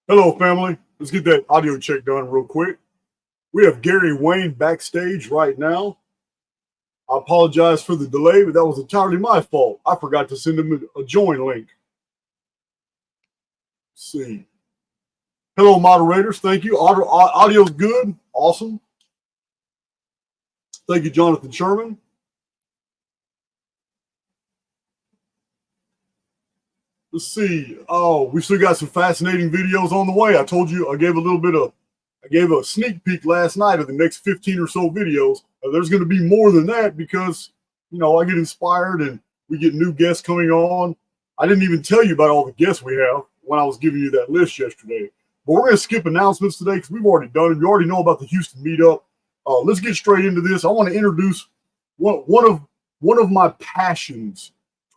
Hello, family. Let's get that audio check done real quick. We have Gary Wayne backstage right now. I apologize for the delay, but that was entirely my fault. I forgot to send him a join link. Let's see. Hello, moderators. Thank you. Audio's good. Awesome. Thank you, Jonathan Sherman. Let's see. Oh, we still got some fascinating videos on the way. I told you I gave a sneak peek last night of the next 15 or so videos. There's going to be more than that because, I get inspired and we get new guests coming on. I didn't even tell you about all the guests we have when I was giving you that list yesterday. But we're going to skip announcements today because we've already done it. You already know about the Houston meetup. Let's get straight into this. I want to introduce one of my passions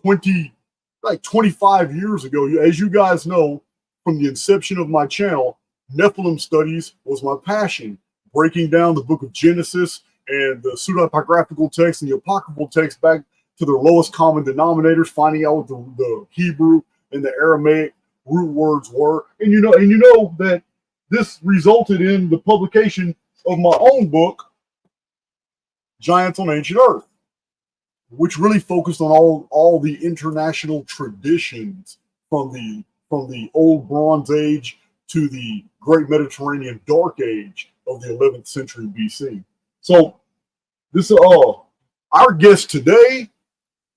25 years ago. As you guys know, from the inception of my channel, Nephilim studies was my passion. Breaking down the book of Genesis and the pseudepigraphical text and the apocryphal text back to their lowest common denominators, finding out what the Hebrew and the Aramaic root words were. And you know that this resulted in the publication of my own book, Giants on Ancient Earth, which really focused on all the international traditions from the Old Bronze Age to the Great Mediterranean Dark Age of the 11th century BC. So this our guest today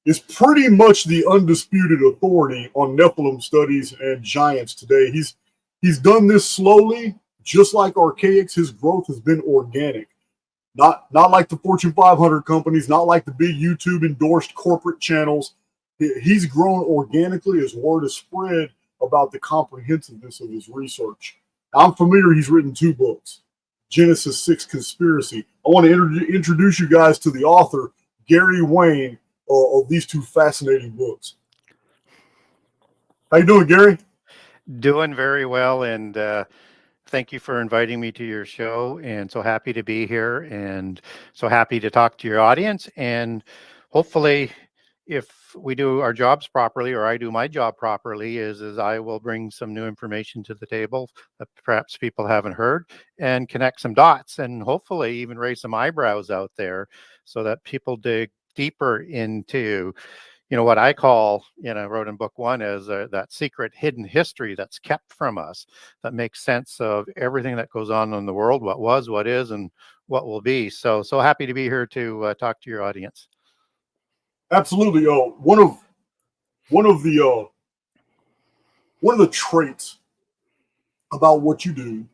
is pretty much the undisputed authority on Nephilim studies and giants today. He's done this slowly, just like Archaix. His growth has been organic. Not like the Fortune 500 companies, not like the big YouTube endorsed corporate channels. He's grown organically as word has spread about the comprehensiveness of his research. I'm familiar, he's written 2 books, Genesis 6 Conspiracy. I want to introduce you guys to the author, Gary Wayne, of these 2 fascinating books. How you doing, Gary? Doing very well, and thank you for inviting me to your show, and so happy to be here and so happy to talk to your audience. And hopefully, if we do our jobs properly, or I do my job properly, is I will bring some new information to the table that perhaps people haven't heard and connect some dots and hopefully even raise some eyebrows out there so that people dig deeper into what I call, wrote in book 1 as that secret hidden history that's kept from us, that makes sense of everything that goes on in the world, what was, what is, and what will be. So happy to be here to talk to your audience. Absolutely. One of the traits about what you do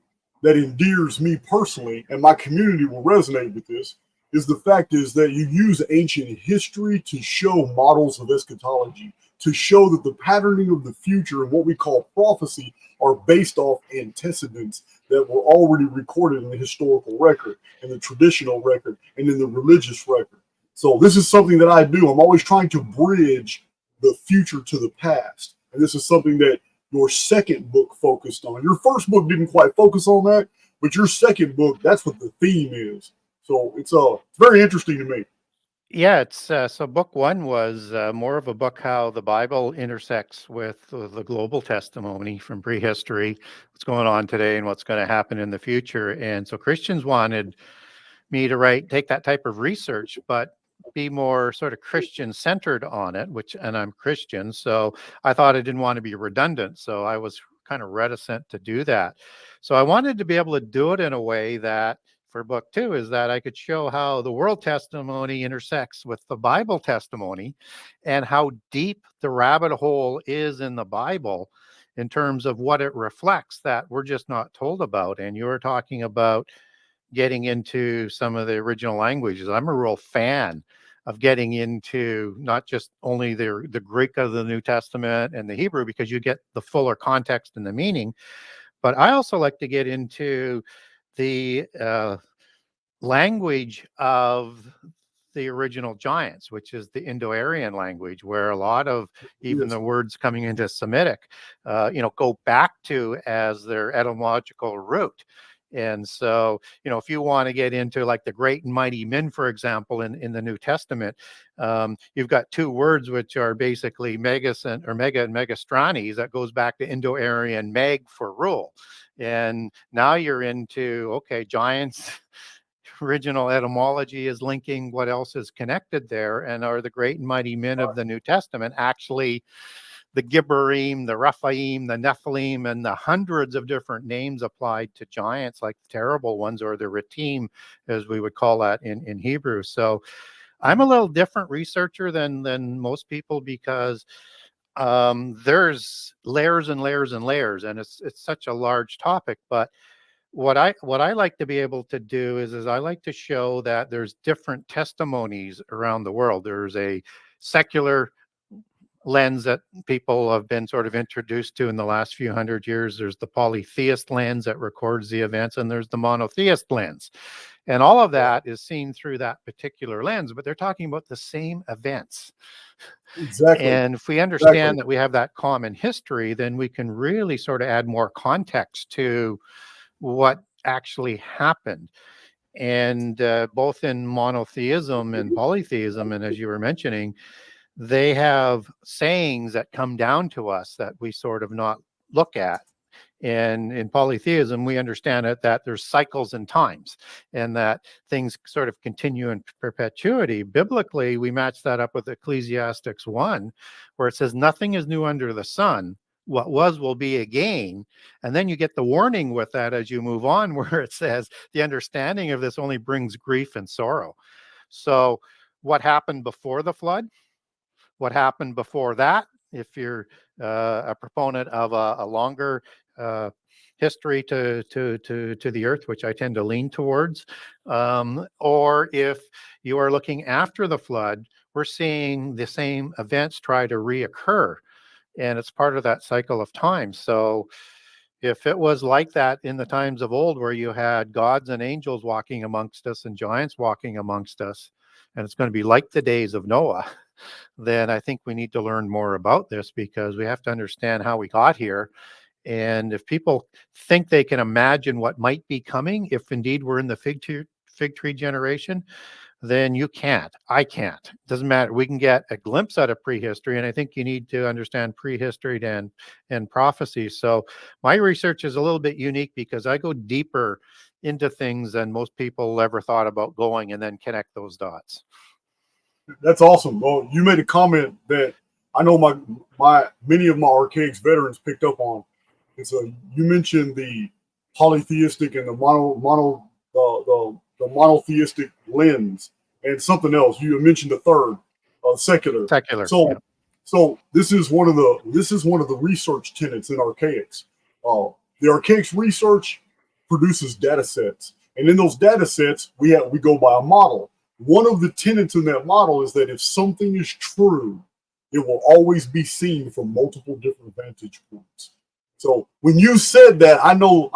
that endears me personally, and my community will resonate with this, is the fact is that you use ancient history to show models of eschatology, to show that the patterning of the future and what we call prophecy are based off antecedents that were already recorded in the historical record, in the traditional record, and in the religious record. So this is something that I do. I'm always trying to bridge the future to the past. And this is something that your second book focused on. Your first book didn't quite focus on that, but your second book, that's what the theme is. So it's very interesting to me. Yeah, it's so book 1 was more of a book how the Bible intersects with the global testimony from prehistory, what's going on today and what's going to happen in the future. And so Christians wanted me to take that type of research, but be more sort of Christian centered on it, and I'm Christian. So I thought I didn't want to be redundant. So I was kind of reticent to do that. So I wanted to be able to do it in a way that for book 2 is that I could show how the world testimony intersects with the Bible testimony and how deep the rabbit hole is in the Bible in terms of what it reflects that we're just not told about. And you were talking about getting into some of the original languages. I'm a real fan of getting into not just only the Greek of the New Testament and the Hebrew, because you get the fuller context and the meaning, but I also like to get into the language of the original giants, which is the Indo-Aryan language, where a lot of even the words coming into Semitic, go back to as their etymological root. And so, if you want to get into like the great and mighty men, for example, in the New Testament, you've got two words which are basically megas or mega and megastranes. That goes back to Indo-Aryan meg for rule. And now you're into, okay, giants. Original etymology is linking what else is connected there, and are the great and mighty men of the New Testament actually the Gibborim, the Rephaim, the Nephilim, and the hundreds of different names applied to giants, like the terrible ones, or the Ratim, as we would call that in Hebrew. So I'm a little different researcher than most people, because there's layers and layers and layers, and it's such a large topic. But what I like to be able to do is I like to show that there's different testimonies around the world. There's a secular lens that people have been sort of introduced to in the last few hundred years. There's the polytheist lens that records the events, and there's the monotheist lens. And all of that is seen through that particular lens, but they're talking about the same events. Exactly. And if we understand that we have that common history, then we can really sort of add more context to what actually happened. And both in monotheism and polytheism, and as you were mentioning, they have sayings that come down to us that we sort of not look at. And in polytheism, we understand it that there's cycles and times, and that things sort of continue in perpetuity. Biblically, we match that up with Ecclesiastes 1, where it says, nothing is new under the sun. What was will be again. And then you get the warning with that as you move on, where it says the understanding of this only brings grief and sorrow. So what happened before the flood? What happened before that? If you're a proponent of a longer history to the earth, which I tend to lean towards, or if you are looking after the flood, we're seeing the same events try to reoccur, and it's part of that cycle of time. So if it was like that in the times of old, where you had gods and angels walking amongst us and giants walking amongst us, and it's going to be like the days of Noah, then I think we need to learn more about this, because we have to understand how we got here. And if people think they can imagine what might be coming, if indeed we're in the fig tree generation, then you can't. I can't. Doesn't matter. We can get a glimpse out of prehistory, and I think you need to understand prehistory and prophecy. So my research is a little bit unique, because I go deeper into things than most people ever thought about going, and then connect those dots. That's awesome. Well, you made a comment that I know my many of my Archaix veterans picked up on. And so you mentioned the polytheistic and the monotheistic lens, and something else. You mentioned the third, secular. Secular. So, yeah. so this is one of the research tenets in Archaix. The Archaix research produces data sets, and in those data sets, we go by a model. One of the tenets in that model is that if something is true, it will always be seen from multiple different vantage points. So when you said that, I know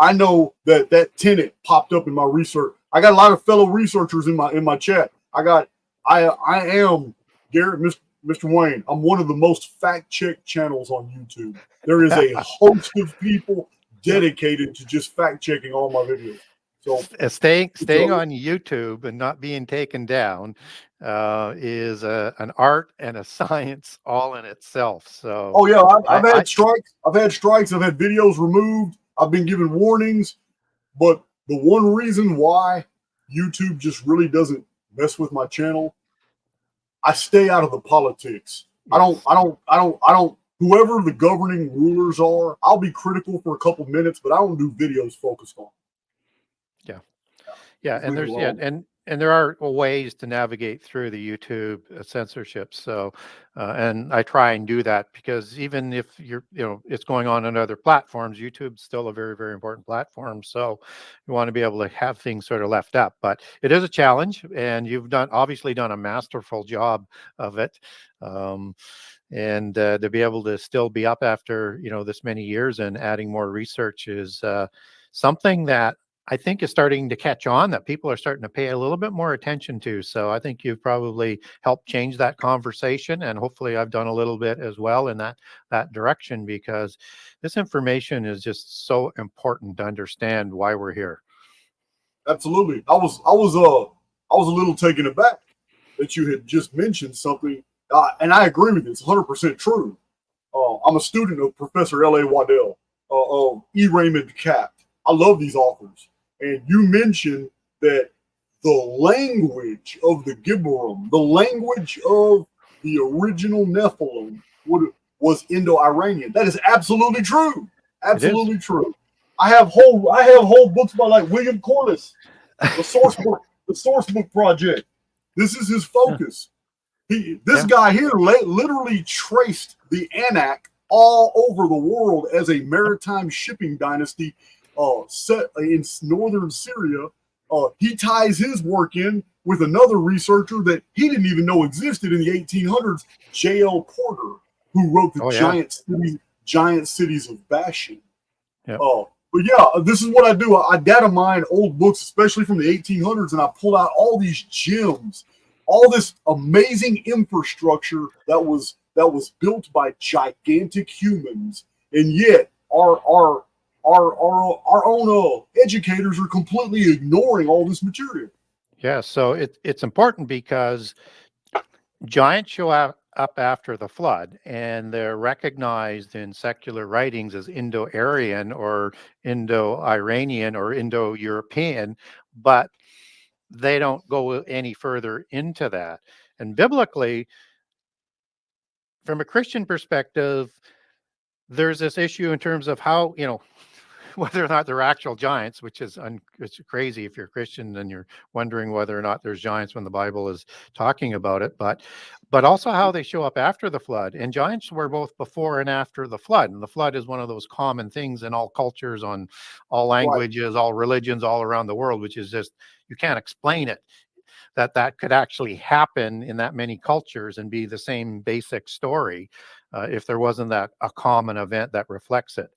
that tenet popped up in my research. I got a lot of fellow researchers in my chat. I am Garrett, Mr. Wayne. I'm one of the most fact check channels on YouTube. There is a host of people dedicated to just fact checking all my videos. So staying on YouTube and not being taken down is an art and a science all in itself. So, oh yeah, I've had strikes. I've had videos removed. I've been given warnings, but the one reason why YouTube just really doesn't mess with my channel, I stay out of the politics. Yes. I don't. Whoever the governing rulers are, I'll be critical for a couple minutes, but I don't do videos focused on. Yeah, and there's and there are ways to navigate through the YouTube censorship. So, and I try and do that, because even if it's going on other platforms, YouTube's still a very, very important platform. So you want to be able to have things sort of left up, but it is a challenge, and you've obviously done a masterful job of it. And to be able to still be up after this many years and adding more research is something that I think is starting to catch on, that people are starting to pay a little bit more attention to. So I think you've probably helped change that conversation, and hopefully I've done a little bit as well in that direction, because this information is just so important to understand why we're here. Absolutely. I was a little taken aback that you had just mentioned something, and I agree with you. It's 100% true. I'm a student of Professor L.A. Waddell, of E. Raymond Capt. I love these authors. And you mentioned that the language of the Gibborim, the language of the original Nephilim, was Indo-Iranian. That is absolutely true. It is. Absolutely true. I have whole books by like William Corliss, the source book project. This is his focus. This guy here literally traced the Anak all over the world as a maritime shipping dynasty set in northern Syria. He ties his work in with another researcher that he didn't even know existed in the 1800s, J.L. Porter, who wrote the giant cities of Bashan. Yep. But yeah, this is what I do. I data mine old books, especially from the 1800s, and I pull out all these gems, all this amazing infrastructure that was built by gigantic humans, and yet our own educators are completely ignoring all this material. Yeah, so it's important because giants show up after the flood, and they're recognized in secular writings as Indo-Aryan or Indo-Iranian or Indo-European, but they don't go any further into that. And biblically, from a Christian perspective, there's this issue in terms of how, whether or not they're actual giants, which is it's crazy if you're a Christian and you're wondering whether or not there's giants when the Bible is talking about it, but also how they show up after the flood. And giants were both before and after the flood. And the flood is one of those common things in all cultures, on all languages, all religions, all around the world, which is just, you can't explain it, that could actually happen in that many cultures and be the same basic story if there wasn't a common event that reflects it.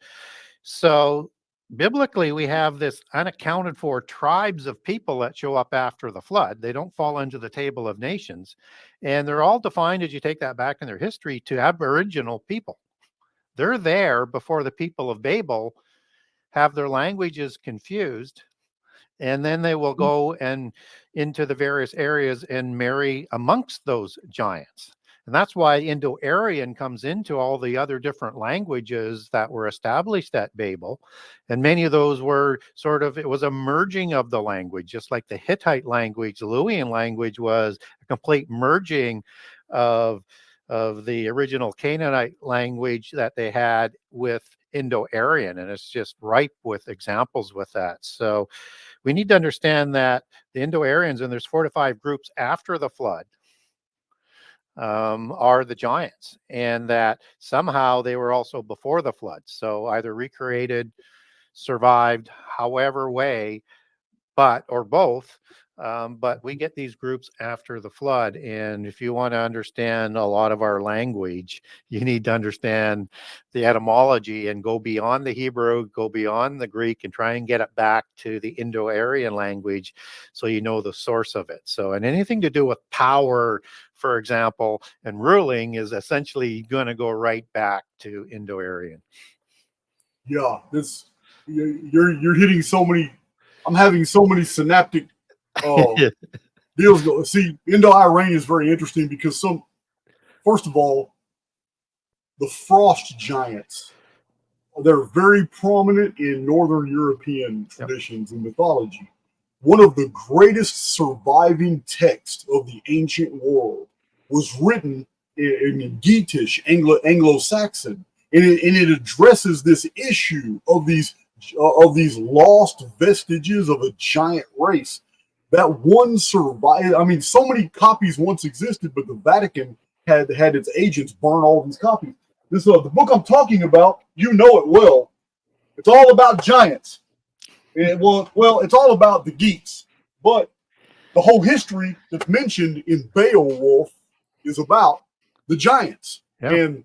So biblically, we have this unaccounted for tribes of people that show up after the flood. They don't fall into the table of nations. And they're all defined, as you take that back in their history, to Aboriginal people. They're there before the people of Babel have their languages confused. And then they will go and into the various areas and marry amongst those giants. And that's why Indo-Aryan comes into all the other different languages that were established at Babel. And many of those were it was a merging of the language, just like the Hittite language, the Luwian language was a complete merging of the original Canaanite language that they had with Indo-Aryan. And it's just ripe with examples with that. So we need to understand that the Indo-Aryans, and there's 4 to 5 groups after the flood, are the giants, and that somehow they were also before the flood. So either recreated, survived, however way, or both. But we get these groups after the flood. And if you want to understand a lot of our language, you need to understand the etymology and go beyond the Hebrew, go beyond the Greek, and try and get it back to the Indo-Aryan language so you know the source of it. So, and anything to do with power, for example, and ruling is essentially going to go right back to Indo-Aryan. Yeah, you're hitting so many. I'm having so many synaptic deals go. See, Indo-Iranian is very interesting because first of all, the frost giants, they're very prominent in Northern European traditions and mythology. One of the greatest surviving texts of the ancient world was written in Geatish, Anglo-Saxon, and it addresses this issue of these lost vestiges of a giant race. That one survived. I mean, so many copies once existed, but the Vatican had its agents burn all these copies. This the book I'm talking about. You know it well. It's all about giants. And it's all about the Geats. But the whole history that's mentioned in Beowulf is about the giants. Yeah. And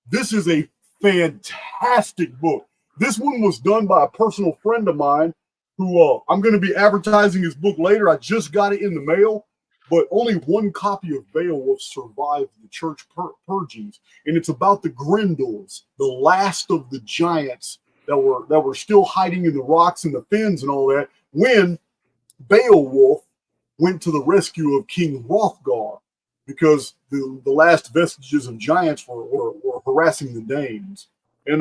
this is a fantastic book. This one was done by a personal friend of mine who I'm going to be advertising his book later. I just got it in the mail, but only one copy of Beowulf survived the church purgings, and it's about the Grendels, the last of the giants that were still hiding in the rocks and the fens and all that when Beowulf went to the rescue of King Hrothgar because the last vestiges of giants were harassing the Danes. And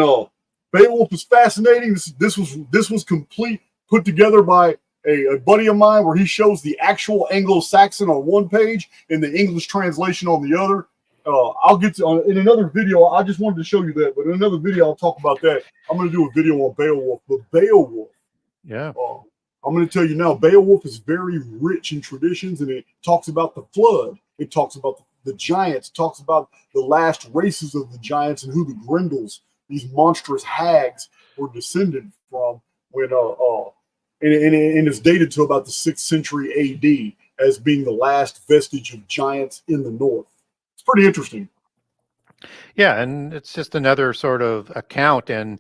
Beowulf is fascinating. This was complete, put together by a buddy of mine, where he shows the actual Anglo-Saxon on one page and the English translation on the other. I'll get to in another video. I just wanted to show you that, but in another video I'll talk about that. I'm going to do a video on Beowulf. But Beowulf, Yeah. I'm going to tell you now, Beowulf is very rich in traditions, and it talks about the flood. It talks about the giants. It talks about the last races of the giants and who the Grendels, these monstrous hags, were descended from. When and it's dated to about the 6th century AD as being the last vestige of giants in the north. It's pretty interesting. Yeah, and it's just another sort of account, and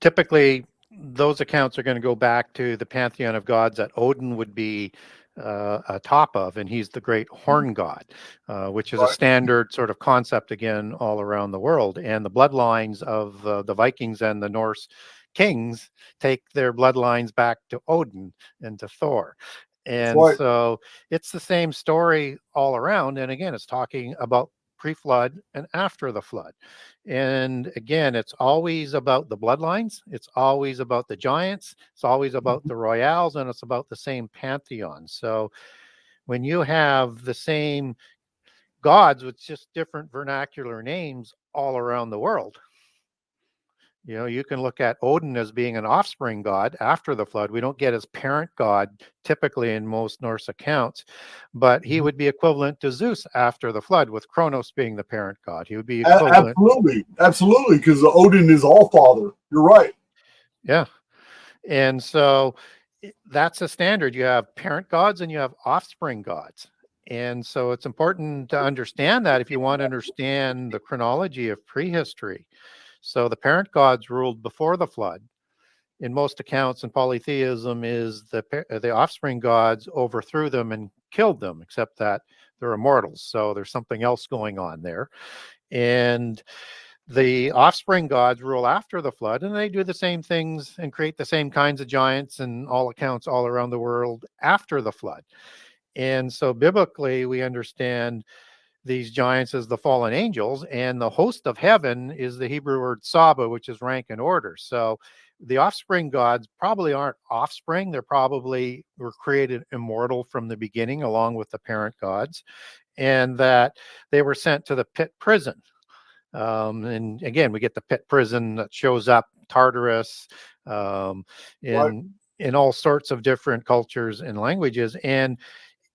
typically those accounts are going to go back to the pantheon of gods that Odin would be a top of, and he's the great horn god, which is a standard sort of concept again all around the world. And the bloodlines of the Vikings and the Norse kings take their bloodlines back to Odin and to Thor. And so it's the same story all around. And again, it's talking about pre-flood and after the flood. And again, it's always about the bloodlines. It's always about the giants. It's always about the royals, and it's about the same pantheon. So when you have the same gods with just different vernacular names all around the world, you know, you can look at Odin as being an offspring god after the flood. We don't get his parent god typically in most Norse accounts, but he would be equivalent to Zeus after the flood, with Kronos being the parent god. He would be equivalent. Absolutely, because Odin is all father. You're right. Yeah. And so that's a standard. You have parent gods and you have offspring gods. And so it's important to understand that if you want to understand the chronology of prehistory. So the parent gods ruled before the flood. In most accounts in polytheism, is the offspring gods overthrew them and killed them, except that they're immortals. So there's something else going on there. And the offspring gods rule after the flood, and they do the same things and create the same kinds of giants in all accounts all around the world after the flood. And so biblically, we understand these giants as the fallen angels, and the host of heaven is the Hebrew word Saba, which is rank and order. So the offspring gods probably aren't offspring. They're probably were created immortal from the beginning, along with the parent gods, and that they were sent to the pit prison. And again, we get the pit prison that shows up, Tartarus, in all sorts of different cultures and languages. And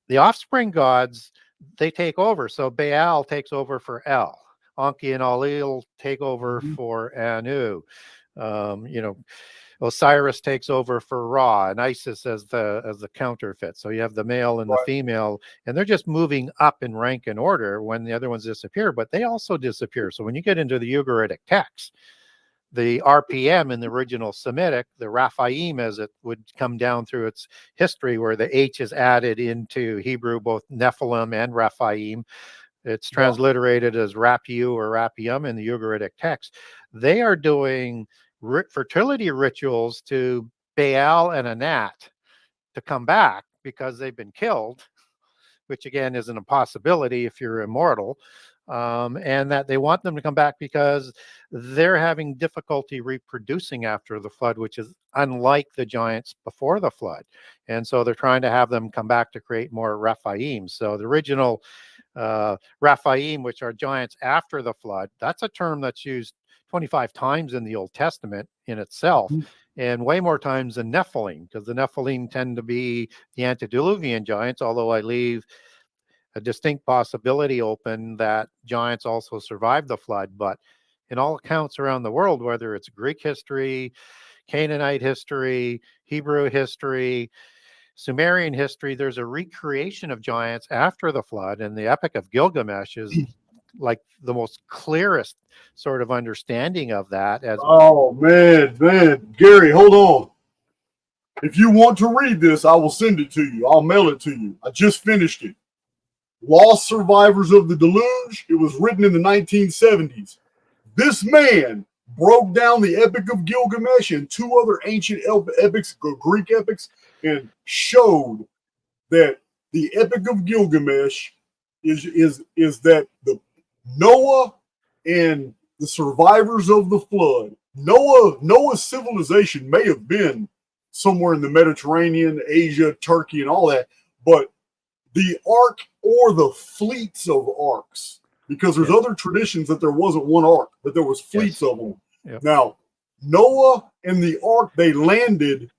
the offspring gods, they take over. So Baal takes over for El. Enki and Enlil take over for Anu. Osiris takes over for Ra, and Isis as the counterfeit. So you have the male and the female, and they're just moving up in rank and order when the other ones disappear, but they also disappear. So when you get into the Ugaritic texts, the RPM in the original Semitic, the Raphaim, as it would come down through its history, where the H is added into Hebrew, both Nephilim and Raphaim. It's transliterated as Rapiu or Rapium in the Ugaritic text. They are doing fertility rituals to Baal and Anat to come back because they've been killed, which again is an impossibility if you're immortal. And that they want them to come back because they're having difficulty reproducing after the flood, which is unlike the giants before the flood. And so they're trying to have them come back to create more Raphaim. So the original Raphaim, which are giants after the flood, that's a term that's used 25 times in the Old Testament in itself, and way more times than Nephilim, because the Nephilim tend to be the antediluvian giants, although I leave a distinct possibility open that giants also survived the flood. But in all accounts around the world, whether it's Greek history, Canaanite history, Hebrew history, Sumerian history, there's a recreation of giants after the flood. And the Epic of Gilgamesh is like the most clearest sort of understanding of that. Man, Gary, hold on. If you want to read this, I will send it to you. I'll mail it to you. I just finished it. Lost Survivors of the Deluge. It was written in the 1970s. This man broke down the Epic of Gilgamesh and two other ancient epics, Greek epics, and showed that the Epic of Gilgamesh is that the Noah and the survivors of the flood. Noah's civilization may have been somewhere in the Mediterranean, Asia, Turkey, and all that, but the ark or the fleets of arks, because there's other traditions that there wasn't one ark, but there was fleets of them. Yep. Now, Noah and the ark, they landed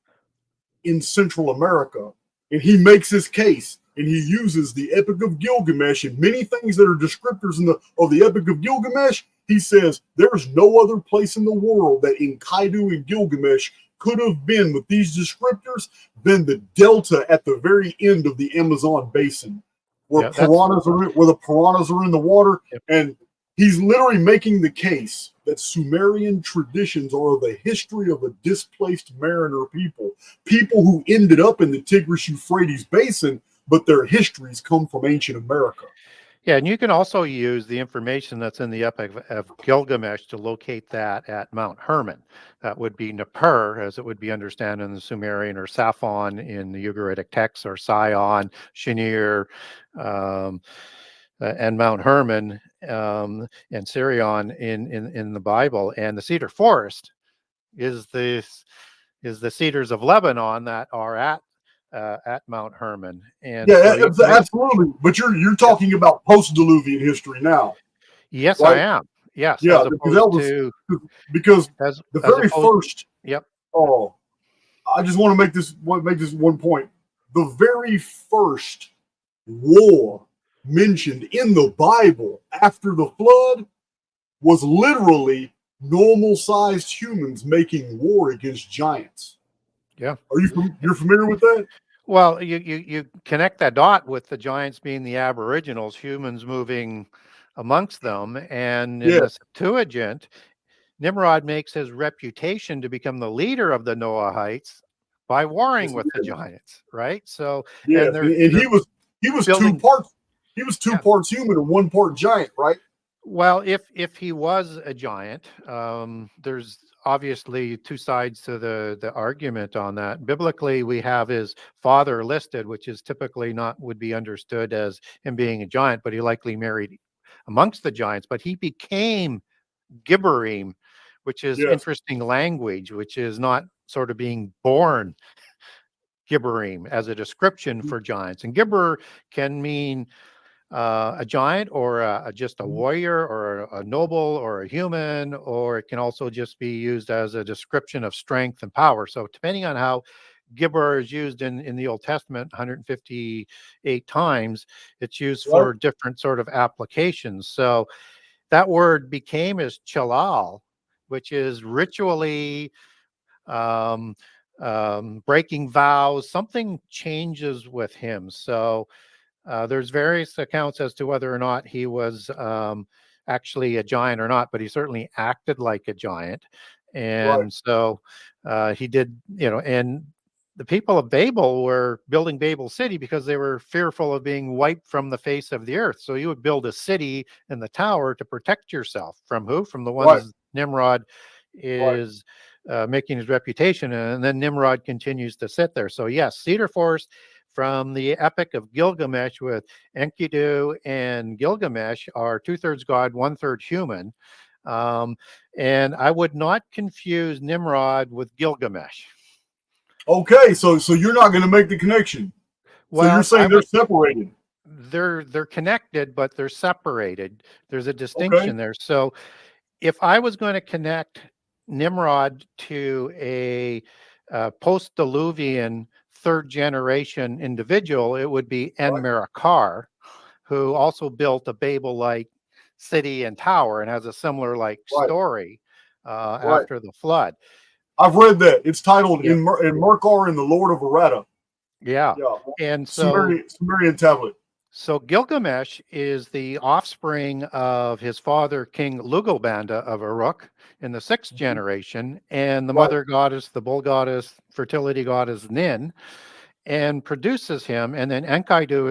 in Central America, and he makes his case, and he uses the Epic of Gilgamesh and many things that are descriptors of the Epic of Gilgamesh. He says there's no other place in the world that Enkidu and Gilgamesh could have been with these descriptors than the delta at the very end of the Amazon basin, where where the piranhas are in the water. Yep. And he's literally making the case that Sumerian traditions are the history of a displaced mariner people who ended up in the Tigris-Euphrates basin, but their histories come from ancient America. Yeah, and you can also use the information that's in the Epic of Gilgamesh to locate that at Mount Hermon. That would be Nippur, as it would be understood in the Sumerian, or Saphon in the Ugaritic texts, or Sion, Shinir, and Mount Hermon, and Sirion in the Bible. And the cedar forest is the cedars of Lebanon that are at Mount Hermon. And absolutely. But you're talking about post-Diluvian history now. Yes, right? I am. Yes, yeah, because the very first. Yep. Oh, I just want to make this one point. The very first war mentioned in the Bible after the flood was literally normal-sized humans making war against giants. Yeah. You're familiar with that? Well, you connect that dot with the giants being the aboriginals, humans moving amongst them. And in the Septuagint, Nimrod makes his reputation to become the leader of the Noahites by warring with the giants, right? So and he was building, 2 parts. He was 2 parts human and 1 part giant, right? Well, if he was a giant, there's obviously 2 sides to the argument on that. Biblically, we have his father listed, which is typically would be understood as him being a giant, but he likely married amongst the giants. But he became Gibborim, which is interesting language, which is not sort of being born Gibborim as a description for giants. And Gibber can mean a giant, or just a warrior, or a noble, or a human, or it can also just be used as a description of strength and power. So depending on how Gibber is used in the Old Testament 158 times, it's used for different sort of applications. So that word became as chalal, which is ritually breaking vows. Something changes with him. So there's various accounts as to whether or not he was actually a giant or not, but he certainly acted like a giant. And so he did, and the people of Babel were building Babel City because they were fearful of being wiped from the face of the earth. So you would build a city in the tower to protect yourself from who? From the ones Nimrod is making his reputation. And then Nimrod continues to sit there. So yes, cedar forest from the Epic of Gilgamesh, with Enkidu and Gilgamesh are 2/3 God, 1/3 human. And I would not confuse Nimrod with Gilgamesh. Okay, so you're not going to make the connection. Well, so you're saying they're separated. They're connected, but they're separated. There's a distinction there. So if I was going to connect Nimrod to a post-Diluvian 3rd generation individual, it would be En-Merakar, who also built a Babel-like city and tower and has a similar story after the flood. I've read that. It's titled in Merkar and the Lord of Arata. Yeah. And so Sumerian tablet. So Gilgamesh is the offspring of his father, King Lugalbanda of Uruk, in the 6th generation, and the mother goddess, the bull goddess, fertility goddess Nin, and produces him. And then Enkidu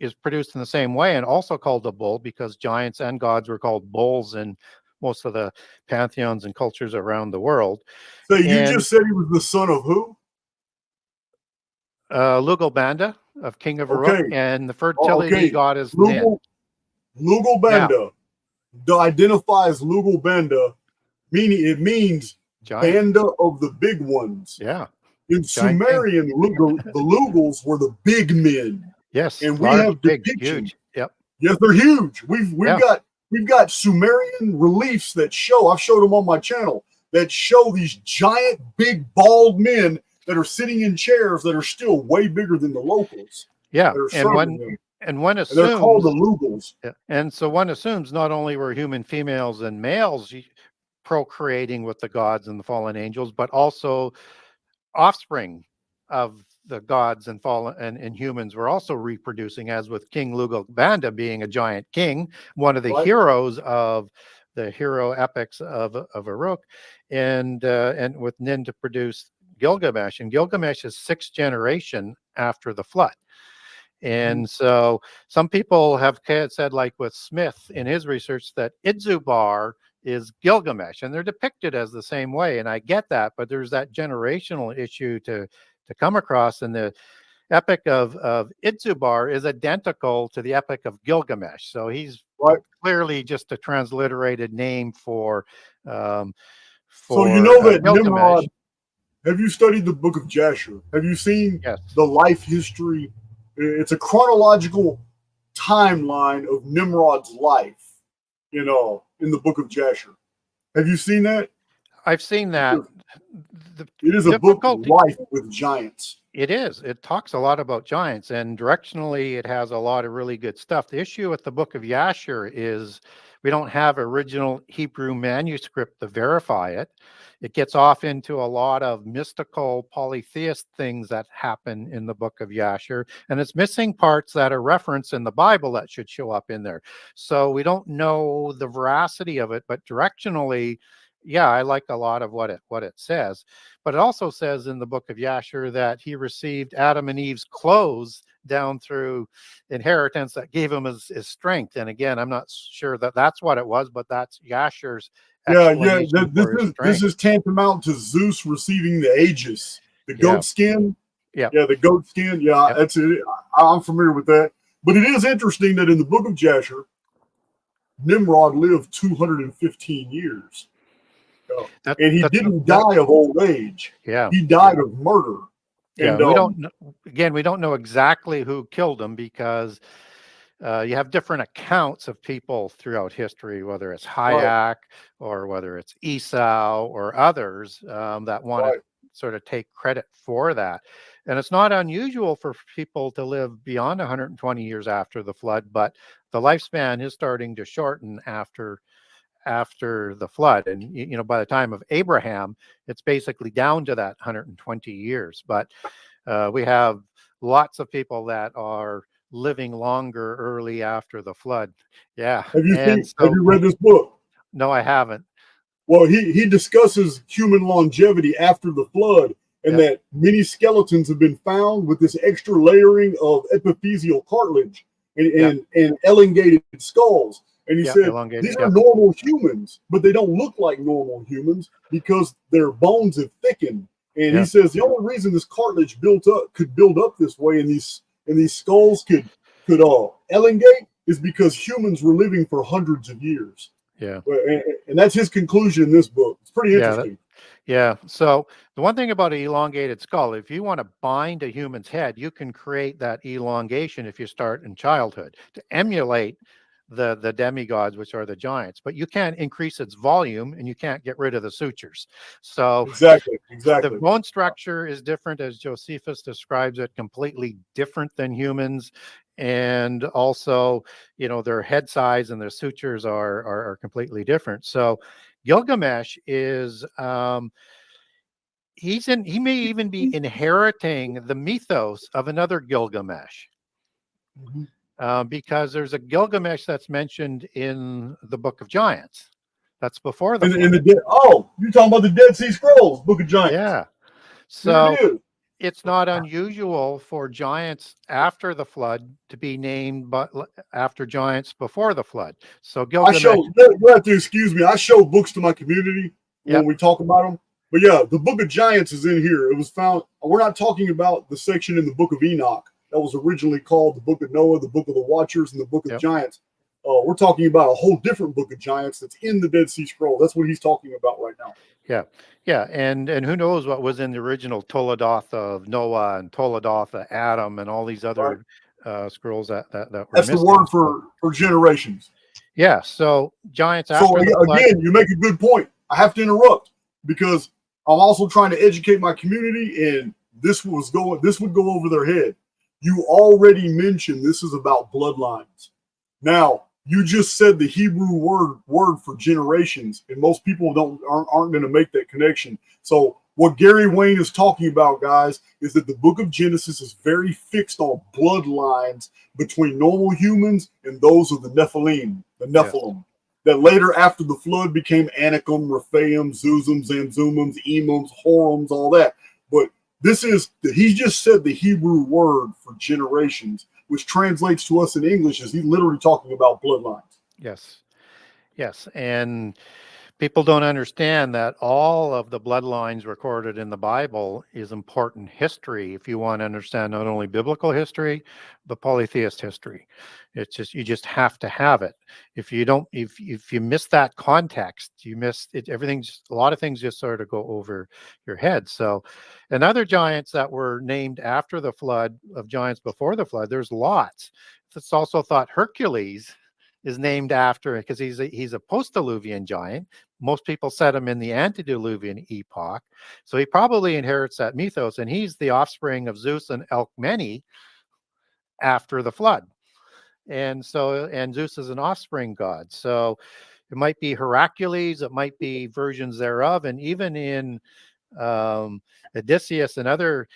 is produced in the same way, and also called a bull, because giants and gods were called bulls in most of the pantheons and cultures around the world. So you just said he was the son of who? Lugalbanda. of king of Uruk, Okay. and the fertility god is Nin. Lugal Banda identifies Lugal Banda, meaning it means Giant. Banda of the big ones. Yeah. In Giant king. Sumerian, the Lugals were the big men. Yes. And we Large, have big, depictions. huge. Yep. Yes, they're huge. We've got Sumerian reliefs that show, I've showed them on my channel, that show these giant, big, bald men that are sitting in chairs that are still way bigger than the locals. Yeah. And one assumes, they're called the Lugals. Yeah, and so one assumes not only were human females and males procreating with the gods and the fallen angels, but also offspring of the gods and fallen and humans were also reproducing, as with King Lugal Banda being a giant king, one of the heroes of the hero epics of Uruk, and with Nin to produce Gilgamesh, and Gilgamesh is 6th generation after the flood. And so some people have said, like with Smith in his research, that Idzubar is Gilgamesh, and they're depicted as the same way. And I get that, but there's that generational issue to come across. And the epic of Idzubar is identical to the epic of Gilgamesh. So he's clearly just a transliterated name for so you know that Gilgamesh. Nimrod, have you studied the book of Jasher? Have you seen the life history? It's a chronological timeline of Nimrod's life, in the book of Jasher. Have you seen that? I've seen that. It is a book of life with giants. It is. It talks a lot about giants, and directionally it has a lot of really good stuff. The issue with the book of Jasher is we don't have original Hebrew manuscript to verify it. It gets off into a lot of mystical polytheist things that happen in the book of Jasher, and it's missing parts that are referenced in the Bible that should show up in there. So we don't know the veracity of it, but directionally, yeah, I like a lot of what it says. But it also says in the book of Jasher that he received Adam and Eve's clothes down through inheritance that gave him his strength. And again, I'm not sure that that's what it was, but that's Jasher's. This is tantamount to Zeus receiving the Aegis, the goat skin. The goat skin. That's it. I'm familiar with that. But it is interesting that in the book of Jasher, Nimrod lived 215 years. And he didn't die of old age. He died of murder. And we don't know, we don't know exactly who killed him, because you have different accounts of people throughout history, whether it's Hayek or whether it's Esau or others that want to sort of take credit for that. And it's not unusual for people to live beyond 120 years after the flood, but the lifespan is starting to shorten after the flood. And by the time of Abraham, it's basically down to that 120 years. But we have lots of people that are living longer early after the flood. Have you read this book? No, I haven't. Well, he discusses human longevity after the flood, and that many skeletons have been found with this extra layering of epiphyseal cartilage and elongated skulls. And he said, these are normal humans, but they don't look like normal humans because their bones have thickened. And he says the only reason this cartilage could build up this way, and these skulls could elongate, is because humans were living for hundreds of years. And that's his conclusion in this book. It's pretty interesting. So the one thing about an elongated skull, if you want to bind a human's head, you can create that elongation if you start in childhood to emulate the demigods, which are the giants, but you can't increase its volume and you can't get rid of the sutures. So exactly the bone structure is different, as Josephus describes it, completely different than humans. And also, their head size and their sutures are completely different. So Gilgamesh is he may even be inheriting the mythos of another Gilgamesh. Because there's a Gilgamesh that's mentioned in the Book of Giants. That's before the you're talking about the Dead Sea Scrolls, Book of Giants. So it's not unusual for giants after the flood to be named but after giants before the flood. So Gilgamesh. You have to excuse me. I show books to my community when we talk about them. But the Book of Giants is in here. It was found. We're not talking about the section in the Book of Enoch that was originally called the Book of Noah, the Book of the Watchers, and the Book of Yep. Giants. We're talking about a whole different Book of Giants that's in the Dead Sea Scroll. That's what he's talking about right now. Yeah, and who knows what was in the original Toledoth of Noah and Toledoth of Adam and all these other scrolls that were That's the missing. word for generations. Yeah, so giants So after the flood. again, you make a good point. I have to interrupt because I'm also trying to educate my community, and this would go over their head. You already mentioned this is about bloodlines. Now, you just said the Hebrew word for generations, and most people aren't going to make that connection. So what Gary Wayne is talking about, guys, is that the book of Genesis is very fixed on bloodlines between normal humans and those of the Nephilim, that later after the flood became Anakim, Rephaim, Zuzim, Zamzumim, Emim, Horims, all that. But he just said the Hebrew word for generations, which translates to us in English as he's literally talking about bloodlines. Yes. And people don't understand that all of the bloodlines recorded in the Bible is important history if you want to understand not only biblical history, but polytheist history. It's just, you just have to have it. If you don't, if you miss that context, you miss it. A lot of things just sort of go over your head. So, and other giants that were named after the flood, of giants before the flood, there's lots. It's also thought Hercules is named after, because he's a post-Diluvian giant. Most people set him in the antediluvian epoch. So he probably inherits that mythos, and he's the offspring of Zeus and Alcmene after the flood. And Zeus is an offspring god. So it might be Hercules, it might be versions thereof. And even in Odysseus and other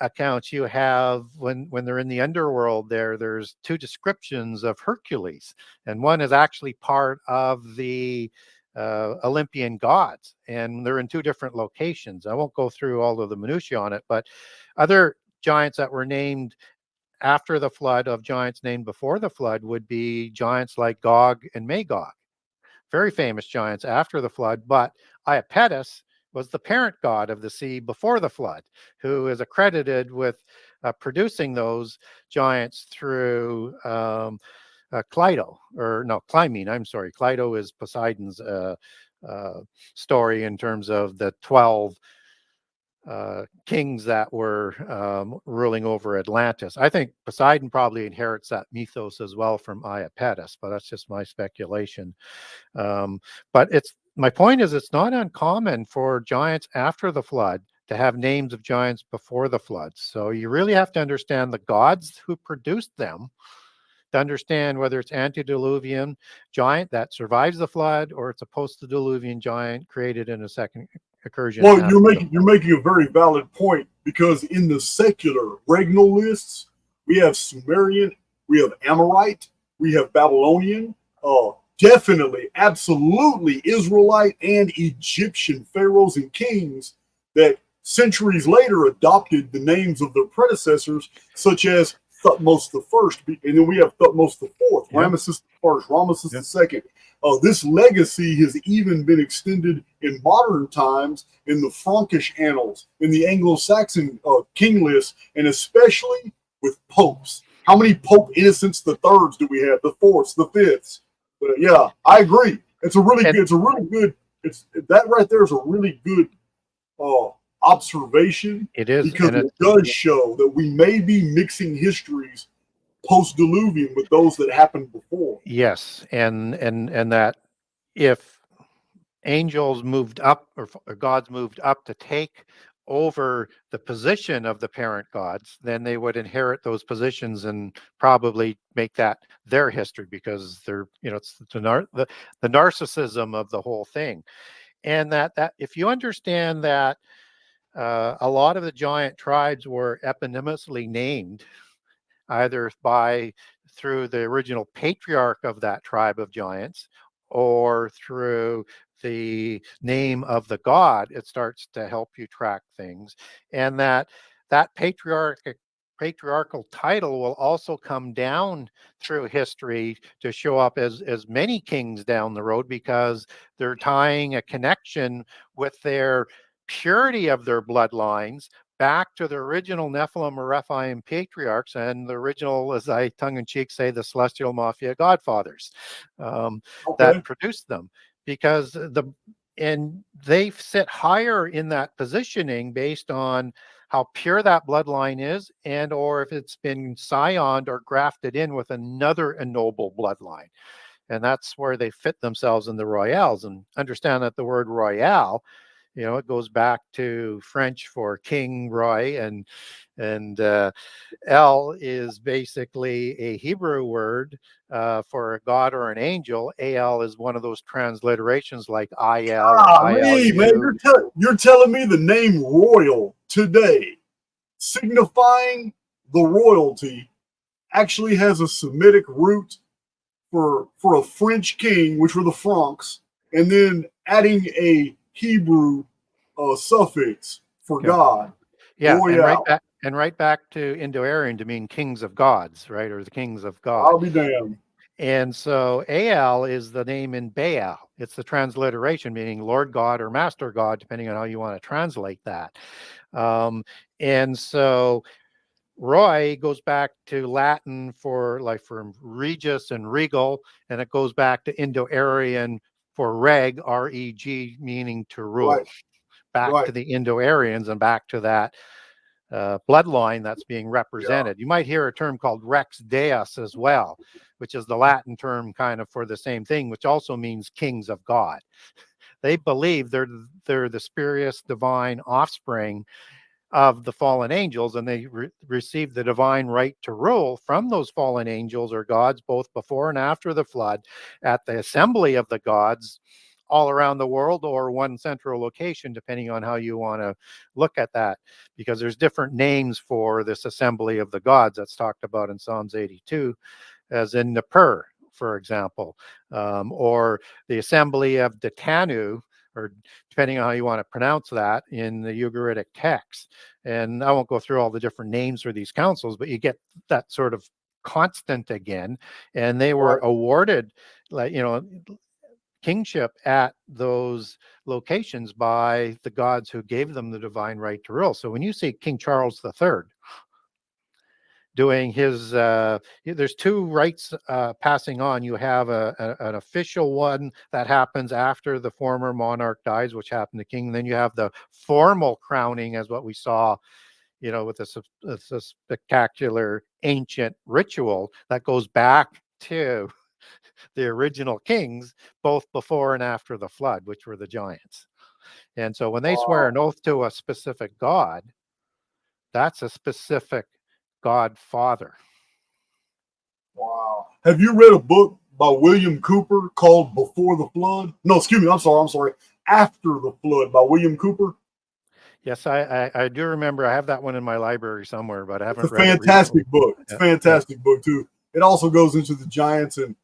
accounts, you have when they're in the underworld, there's two descriptions of Hercules, and one is actually part of the Olympian gods, and they're in two different locations. I won't go through all of the minutiae on it, but other giants that were named after the flood of giants named before the flood would be giants like Gog and Magog, very famous giants after the flood. But Iapetus was the parent god of the sea before the flood, who is accredited with producing those giants through Clymene. I'm sorry. Cleito is Poseidon's story in terms of the 12 kings that were ruling over Atlantis. I think Poseidon probably inherits that mythos as well from Iapetus, but that's just my speculation. But my point is, it's not uncommon for giants after the flood to have names of giants before the flood. So you really have to understand the gods who produced them to understand whether it's antediluvian giant that survives the flood, or it's a post-diluvian giant created in a second incursion. Well, you're making a very valid point, because in the secular regnal lists, we have Sumerian, we have Amorite, we have Babylonian, definitely, absolutely Israelite and Egyptian pharaohs and kings that centuries later adopted the names of their predecessors, such as Thutmose the First, and then we have Thutmose the Fourth, Ramesses the First, Ramesses the Second. This legacy has even been extended in modern times in the Frankish annals, in the Anglo-Saxon king list, and especially with popes. How many Pope Innocents the Thirds do we have? The fourths, the fifths. But yeah, I agree. That right there is a really good observation. It is, because it does show that we may be mixing histories post-diluvian with those that happened before. Yes, and that if angels moved up, or gods moved up to take over the position of the parent gods, then they would inherit those positions and probably make that their history, because they're, it's the narcissism of the whole thing. And that if you understand that a lot of the giant tribes were eponymously named either through the original patriarch of that tribe of giants, or through the name of the god, it starts to help you track things. And that patriarchal title will also come down through history to show up as many kings down the road, because they're tying a connection with their purity of their bloodlines back to the original Nephilim or Rephaim patriarchs and the original, as I tongue-in-cheek say, the celestial mafia godfathers that produced them, because they sit higher in that positioning based on how pure that bloodline is, and or if it's been scioned or grafted in with another ennobled bloodline. And that's where they fit themselves in the royales. And understand that the word royale, it goes back to French for king, roy, and El is basically a Hebrew word for a god or an angel. Al is one of those transliterations like IL or man, ILU. you're telling me the name royal today, signifying the royalty, actually has a Semitic root for a French king, which were the Franks, and then adding a Hebrew suffix for God. Yeah, Royal. and right back to Indo-Aryan to mean kings of gods, right, or the kings of God. I'll be damned. And so Al is the name in Baal. It's the transliteration, meaning Lord God or Master God, depending on how you want to translate that. And so Roy goes back to Latin for from Regus and regal, and it goes back to Indo-Aryan for reg, R-E-G, meaning to rule. Right. Back to the Indo-Aryans and back to that bloodline that's being represented. You might hear a term called Rex Deus as well, which is the Latin term kind of for the same thing, which also means kings of God. They believe they're the spurious divine offspring of the fallen angels, and they receive the divine right to rule from those fallen angels or gods, both before and after the flood, at the assembly of the gods all around the world, or one central location, depending on how you want to look at that, because there's different names for this assembly of the gods that's talked about in Psalms 82, as in Nippur, for example, or the assembly of Detanu, or depending on how you want to pronounce that, in the Ugaritic text. And I won't go through all the different names for these councils, but you get that sort of constant again. And they were awarded, kingship at those locations by the gods who gave them the divine right to rule. So when you see King Charles III doing his, there's two rights passing on. You have an official one that happens after the former monarch dies, which happened to king. Then you have the formal crowning, as what we saw, with a spectacular ancient ritual that goes back to the original kings, both before and after the flood, which were the giants. And so when they swear an oath to a specific god, that's a specific godfather. Wow. Have you read a book by William Cooper called Before the Flood? No, excuse me. I'm sorry. After the Flood by William Cooper. Yes, I do remember. I have that one in my library somewhere, but I haven't read it. It's a fantastic book. It's a fantastic book too. It also goes into the giants and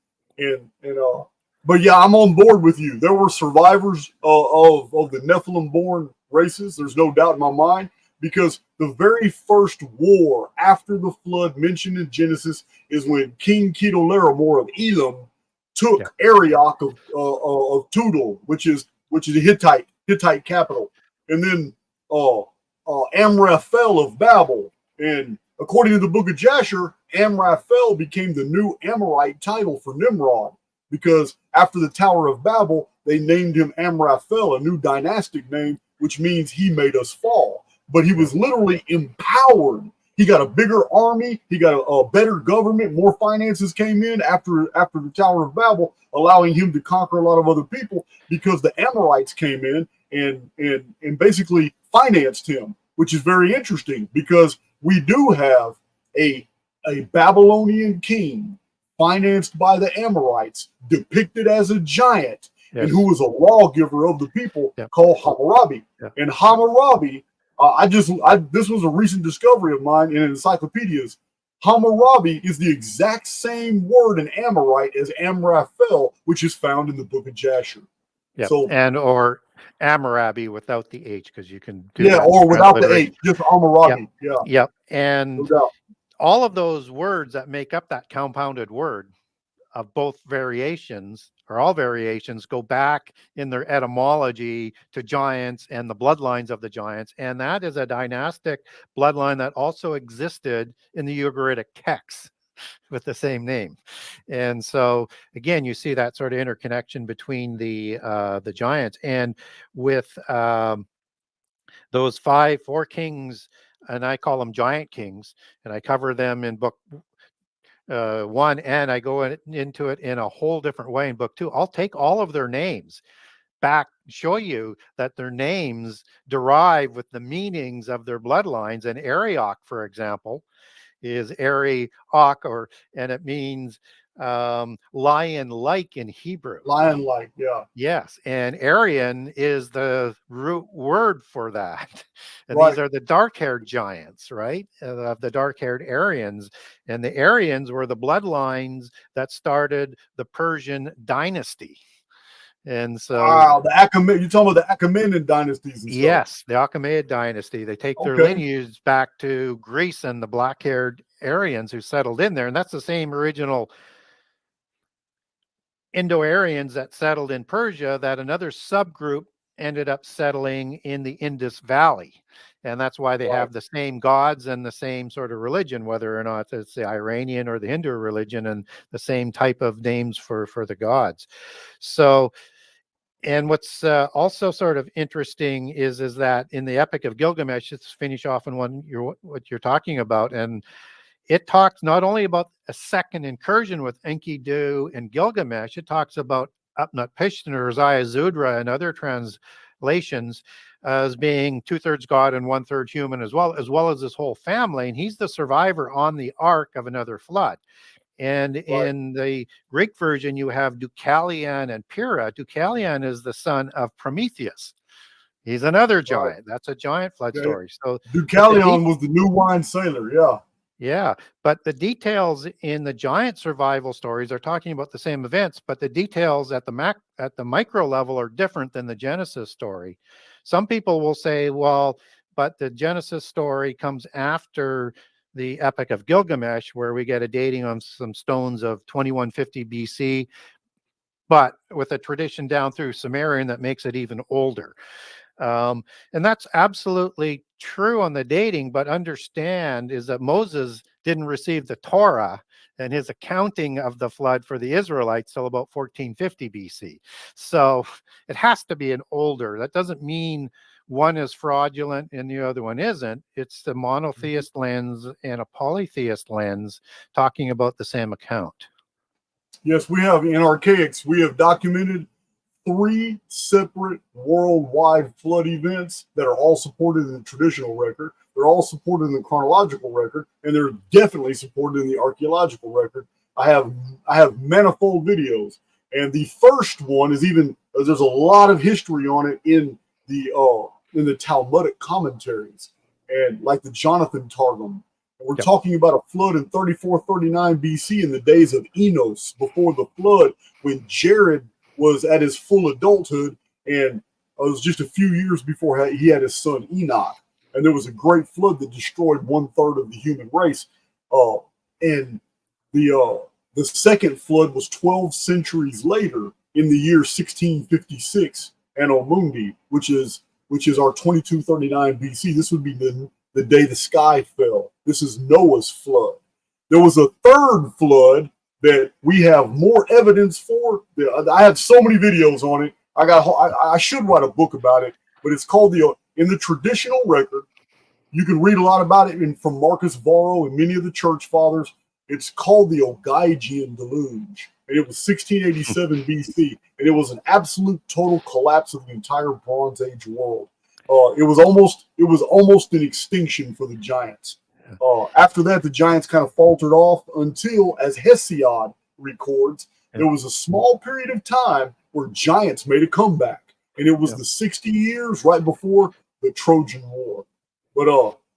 but yeah, I'm on board with you. There were survivors of the Nephilim-born races. There's no doubt in my mind, because the very first war after the flood mentioned in Genesis is when King Chedorlaomer of Elam took Archaix of Tudel, which is a Hittite capital, and then Amraphel of Babel. And according to the book of Jasher, Amraphel became the new Amorite title for Nimrod, because after the Tower of Babel, they named him Amraphel, a new dynastic name, which means he made us fall. But he was literally empowered. He got a bigger army. He got a better government. More finances came in after the Tower of Babel, allowing him to conquer a lot of other people, because the Amorites came in and basically financed him, which is very interesting, because we do have a Babylonian king financed by the Amorites, depicted as a giant, and who was a lawgiver of the people, called Hammurabi. And Hammurabi, this was a recent discovery of mine in encyclopedias. Hammurabi is the exact same word in Amorite as Amraphel, which is found in the book of Jasher. Yeah, so, or Hammurabi without the H, because you can do that. Or without the H, just Hammurabi. Yep. And all of those words that make up that compounded word of both variations, or all variations, go back in their etymology to giants and the bloodlines of the giants. And that is a dynastic bloodline that also existed in the Ugaritic texts with the same name. And so again, you see that sort of interconnection between the giants, and with those four kings, and I call them giant kings, and I cover them in book 1, and I go into it in a whole different way in book 2. I'll take all of their names back, show you that their names derive with the meanings of their bloodlines. And Archaix, for example, is Archaix, and it means lion-like in Hebrew. Lion-like, yeah. Yes, and Aryan is the root word for that. And Right. these are the dark-haired giants, right? Of the dark-haired Aryans. And the Aryans were the bloodlines that started the Persian dynasty. And so, wow, you're talking about the Achaemenid dynasties and stuff. yes, the Achaemenid dynasty. They take their lineage back to Greece and the black-haired Aryans who settled in there. And that's the same original Indo-Aryans that settled in Persia, that another subgroup ended up settling in the Indus Valley. And that's why they have the same gods and the same sort of religion, whether or not it's the Iranian or the Hindu religion, and the same type of names for the gods. So, and what's also sort of interesting is that in the Epic of Gilgamesh, let's finish off on what you're talking about, and it talks not only about a second incursion with Enkidu and Gilgamesh, it talks about Utnapishtim or Ziusudra and other translations as being 2/3 God and 1/3 human, as well as this whole family. And he's the survivor on the ark of another flood. And in the Greek version, you have Deucalion and Pyrrha. Deucalion is the son of Prometheus. He's another giant. That's a giant flood story. So Deucalion was the new wine sailor, yeah. Yeah, but the details in the giant survival stories are talking about the same events, but the details at the micro level are different than the Genesis story. Some people will say, well, but the Genesis story comes after the Epic of Gilgamesh, where we get a dating on some stones of 2150 BC, but with a tradition down through Sumerian that makes it even older. And that's absolutely true on the dating, but understand is that Moses didn't receive the Torah and his accounting of the flood for the Israelites till about 1450 BC. So it has to be an older. That doesn't mean one is fraudulent and the other one isn't. It's the monotheist lens and a polytheist lens talking about the same account. Yes, we have in Archaix, we have documented 3 separate worldwide flood events that are all supported in the traditional record. They're all supported in the chronological record, and they're definitely supported in the archaeological record. I have manifold videos, and the first one is there's a lot of history on it in the Talmudic commentaries, and like the Jonathan Targum. And we're talking about a flood in 3439 BC in the days of Enos, before the flood, when Jared was at his full adulthood, and it was just a few years before he had his son Enoch. And there was a great flood that destroyed 1/3 of the human race. And the second flood was 12 centuries later, in the year 1656, Anno Mundi, which is our 2239 BC. This would be the day the sky fell. This is Noah's flood. There was a third flood that we have more evidence for. I have so many videos on it. I should write a book about it, but it's called in the traditional record. You can read a lot about it from Marcus Varro and many of the church fathers. It's called the Ogygian deluge, and it was 1687 BC, and it was an absolute total collapse of the entire Bronze Age world. It was almost an extinction for the giants. After that, the giants kind of faltered off until, as Hesiod records, there was a small period of time where giants made a comeback, and it was the 60 years right before the Trojan War. But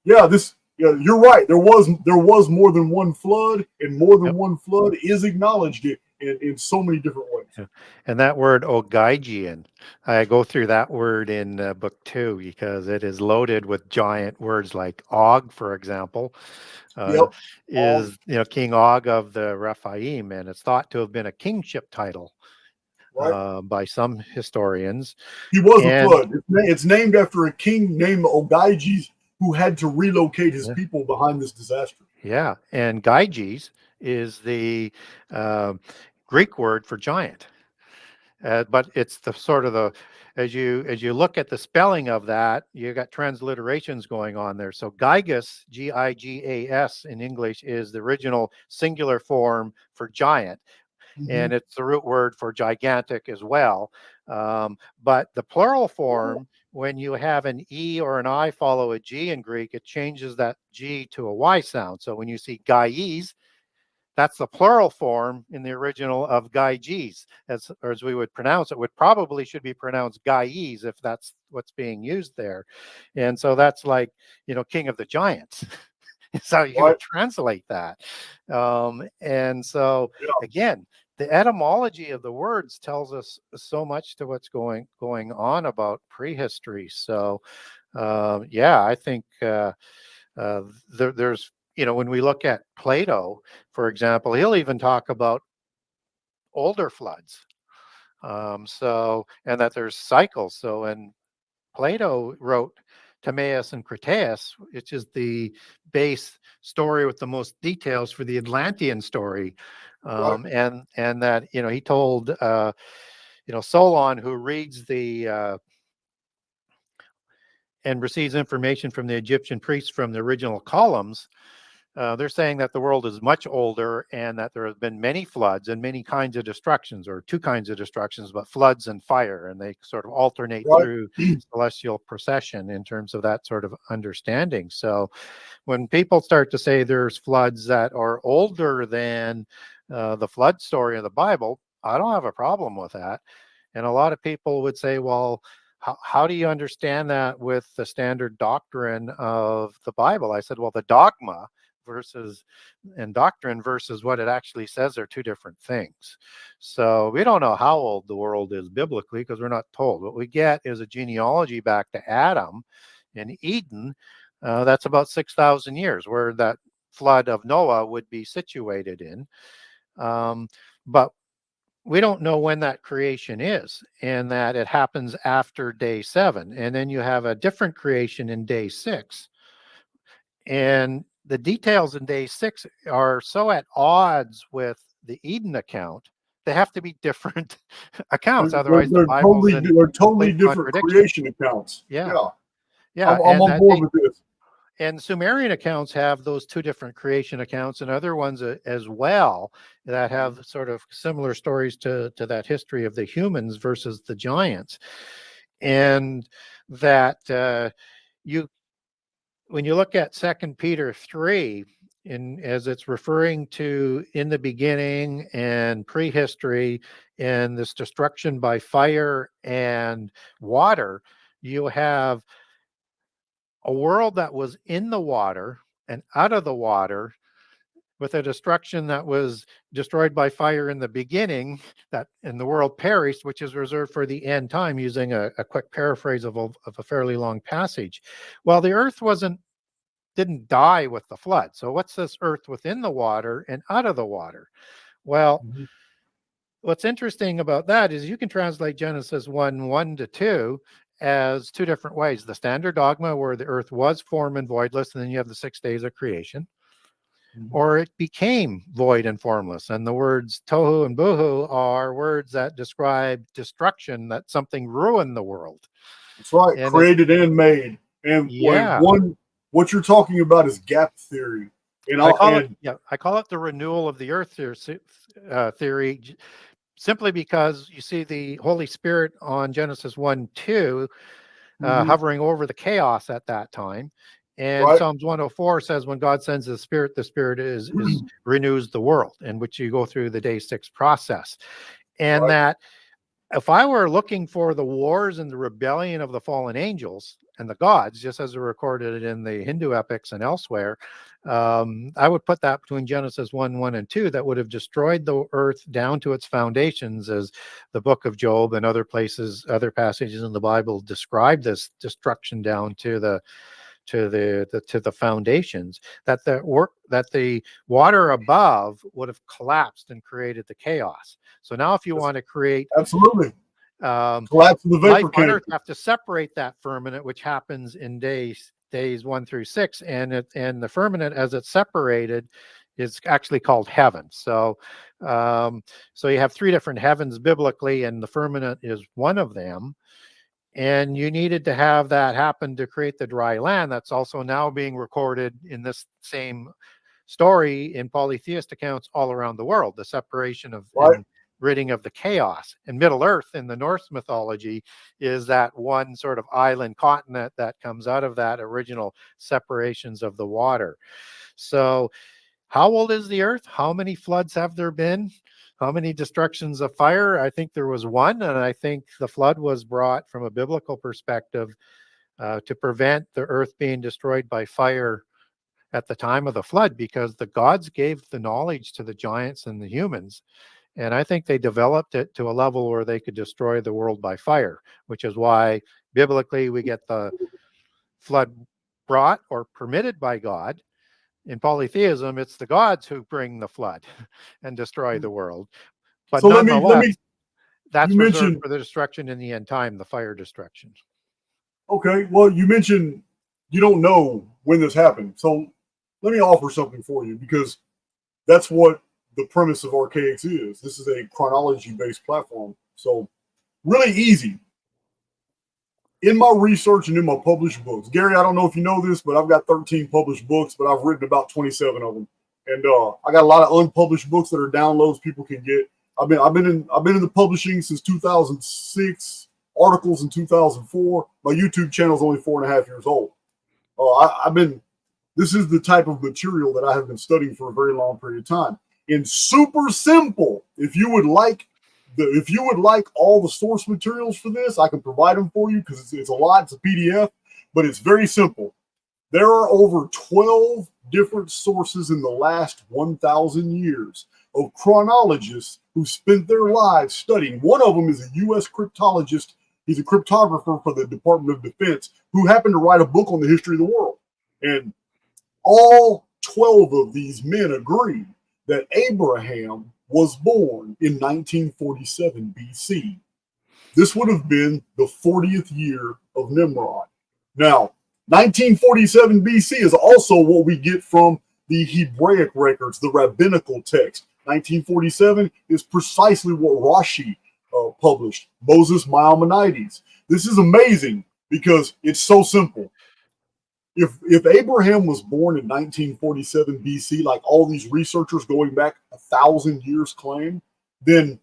you're right. There was more than one flood, and more than one flood is acknowledged in so many different ways. Yeah. And that word Ogaigian, I go through that word in book 2 because it is loaded with giant words like Og, for example, Yep. is King Og of the Rephaim, and it's thought to have been a kingship title Right. by some historians. He was a And flood. It's named after a king named Ogaiges who had to relocate his yeah, people behind this disaster. yeah, and Gyges is the Greek word for giant. But it's the sort of the as you look at the spelling of that, you got transliterations going on there. So Gigas, Gigas in English, is the original singular form for giant, and it's the root word for gigantic as well. But the plural form, when you have an E or an I follow a G in Greek, it changes that G to a Y sound. So when you see Gaies, that's the plural form in the original of Gyges, as we would pronounce it. Would probably should be pronounced Gaies if that's what's being used there. And so that's like, king of the giants. Is how you Right. would translate that. And so Yeah. again, the etymology of the words tells us so much to what's going on about prehistory. So yeah, I think there's when we look at Plato, for example, he'll even talk about older floods. And that there's cycles. So when Plato wrote Timaeus and Critias, which is the base story with the most details for the Atlantean story, Right. and that he told Solon, who reads the and receives information from the Egyptian priests from the original columns. They're saying that the world is much older and that there have been many floods and many kinds of destructions, or two kinds of destructions, but floods and fire, and they sort of alternate Right. through celestial procession in terms of that sort of understanding. So when people start to say there's floods that are older than the flood story of the Bible, I don't have a problem with that. And a lot of people would say, well, how do you understand that with the standard doctrine of the Bible? I said, well, the dogma and doctrine versus what it actually says are two different things. So we don't know how old the world is biblically because we're not told. What we get is a genealogy back to Adam in Eden. That's about 6,000 years, where that flood of Noah would be situated in. But we don't know when that creation is, and that it happens after day 7. And then you have a different creation in day 6. And the details in day 6 are so at odds with the Eden account, they have to be different accounts. Otherwise, the Bible's in Totally complete different contradiction. creation accounts. Yeah. Yeah. Yeah. I'm on board with this. And Sumerian accounts have those two different creation accounts, and other ones as well that have sort of similar stories to that history of the humans versus the giants. And that when you look at 2 Peter 3, as it's referring to in the beginning and prehistory and this destruction by fire and water, you have a world that was in the water and out of the water, with a destruction that was destroyed by fire in the beginning, and the world perished, which is reserved for the end time, using a quick paraphrase of a fairly long passage. Well, the earth didn't die with the flood. So what's this earth within the water and out of the water? Well, what's interesting about that is you can translate Genesis 1:1-2 as two different ways. The standard dogma, where the earth was form and voidless, and then you have the 6 days of creation, or it became void and formless. And the words tohu and bohu are words that describe destruction, that something ruined the world. That's right, and created and made. And Yeah. What you're talking about is gap theory. And I call it the renewal of the earth theory, simply because you see the Holy Spirit on Genesis 1:2 hovering over the chaos at that time. And right. Psalms 104 says when God sends the Spirit is renews the world, in which you go through the day 6 process. And Right. that if I were looking for the wars and the rebellion of the fallen angels and the gods, just as are recorded in the Hindu epics and elsewhere, I would put that between Genesis 1 and 2, that would have destroyed the earth down to its foundations, as the book of Job and other places, other passages in the Bible describe this destruction down to the foundations, that the water above would have collapsed and created the chaos. So now if you want to create Absolutely. collapse of the life vapor on canopy. Earth, you have to separate that firmament, which happens in days 1 through 6, and the firmament as it's separated is actually called heaven. So so you have 3 different heavens biblically, and the firmament is one of them. And you needed to have that happen to create the dry land. That's also now being recorded in this same story in polytheist accounts all around the world, the separation of and ridding of the chaos. And Middle Earth in the Norse mythology is that one sort of island continent that comes out of that original separations of the water. So how old is the earth? How many floods have there been? How many destructions of fire? I think there was one, and I think the flood was brought from a biblical perspective to prevent the earth being destroyed by fire at the time of the flood, because the gods gave the knowledge to the giants and the humans. And I think they developed it to a level where they could destroy the world by fire, which is why biblically we get the flood brought or permitted by God. In polytheism, it's the gods who bring the flood and destroy the world. But So nonetheless, that's reserved mentioned for the destruction in the end time, the fire destruction. Okay, well, you mentioned you don't know when this happened. So let me offer something for you, because that's what the premise of Archaix is. This is a chronology-based platform. So really easy. In my research and in my published books, Gary, I don't know if you know this, but I've got 13 published books, but I've written about 27 of them. And I got a lot of unpublished books that are downloads people can get. I've been in the publishing since 2006. Articles in 2004. My YouTube channel is only 4.5 years old. This is the type of material that I have been studying for a very long period of time. In super simple, if you would like all the source materials for this, I can provide them for you, because it's a lot. It's a PDF, but it's very simple. There are over 12 different sources in the last 1,000 years of chronologists who spent their lives studying. One of them is a U.S. cryptologist. He's a cryptographer for the Department of Defense who happened to write a book on the history of the world. And all 12 of these men agree that Abraham was born in 1947 BC. This would have been the 40th year of Nimrod. Now, 1947 BC is also what we get from the Hebraic records, the rabbinical text. 1947 is precisely what Rashi published, Moses Maimonides. This is amazing because it's so simple. If Abraham was born in 1947 BC, like all these researchers going back 1,000 years claim, then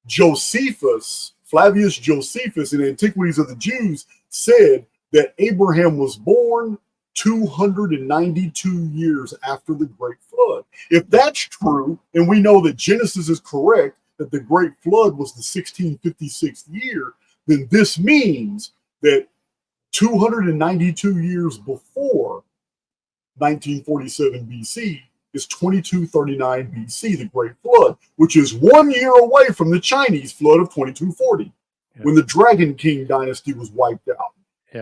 Flavius Josephus in Antiquities of the Jews said that Abraham was born 292 years after the Great Flood. If that's true, and we know that Genesis is correct, that the Great Flood was the 1656th year, then this means that 292 years before 1947 BC is 2239 BC, the Great Flood, which is 1 year away from the Chinese flood of 2240, when the Dragon King dynasty was wiped out.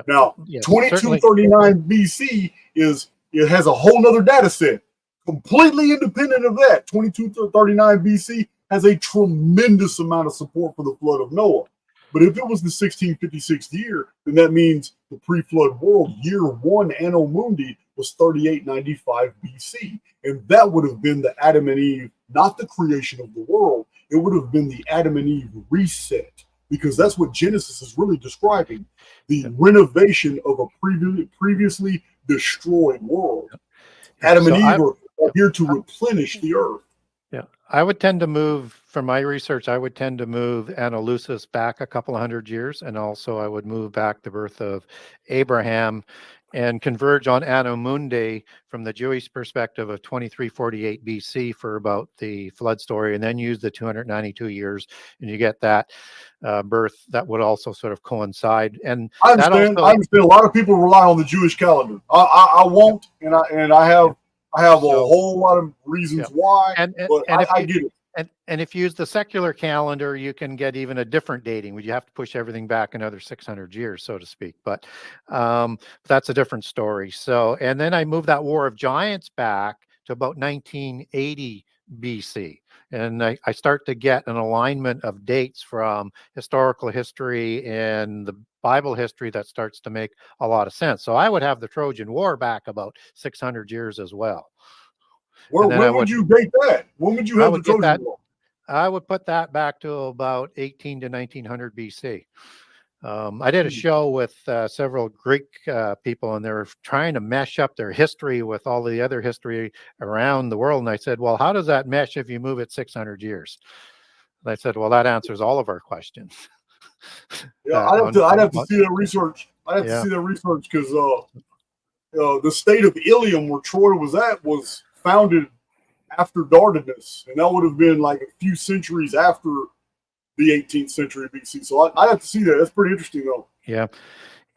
Now, 2239 BC has a whole nother data set, completely independent of that. 2239 BC has a tremendous amount of support for the flood of Noah. But if it was the 1656th year, then that means the pre-flood world, year 1 Anno Mundi, was 3895 BC. And that would have been the Adam and Eve, not the creation of the world. It would have been the Adam and Eve reset, because that's what Genesis is really describing, the renovation of a previously destroyed world. Adam and Eve are here to replenish the earth. Yeah, I would tend to move, from my research, I would tend to move Analusis back a couple of hundred years, and also I would move back the birth of Abraham and converge on Anno Mundi from the Jewish perspective of 2348 BC for about the flood story, and then use the 292 years, and you get that birth that would also sort of coincide. And I that understand. also, I understand. A lot of people rely on the Jewish calendar. I won't, and I have a so whole lot of reasons why, but and if I you get it. and if you use the secular calendar, you can get even a different dating where you have to push everything back another 600 years, so to speak. But that's a different story. So, and then I moved that War of Giants back to about 1980 BC. And I start to get an alignment of dates from historical history and the Bible history that starts to make a lot of sense. So I would have the Trojan War back about 600 years as well. When would you date that? When would you have the Trojan War? I would put that back to about 18 to 1900 BC. I did a show with several Greek people, and they were trying to mesh up their history with all the other history around the world. And I said, well, how does that mesh if you move it 600 years? And I said, well, that answers all of our questions. Yeah, I'd have to see that research. I'd have to see that research because the state of Ilium, where Troy was at, was founded after Dardanus, and that would have been like a few centuries after the 18th century BC. So I'd have to see that. That's pretty interesting, though. Yeah.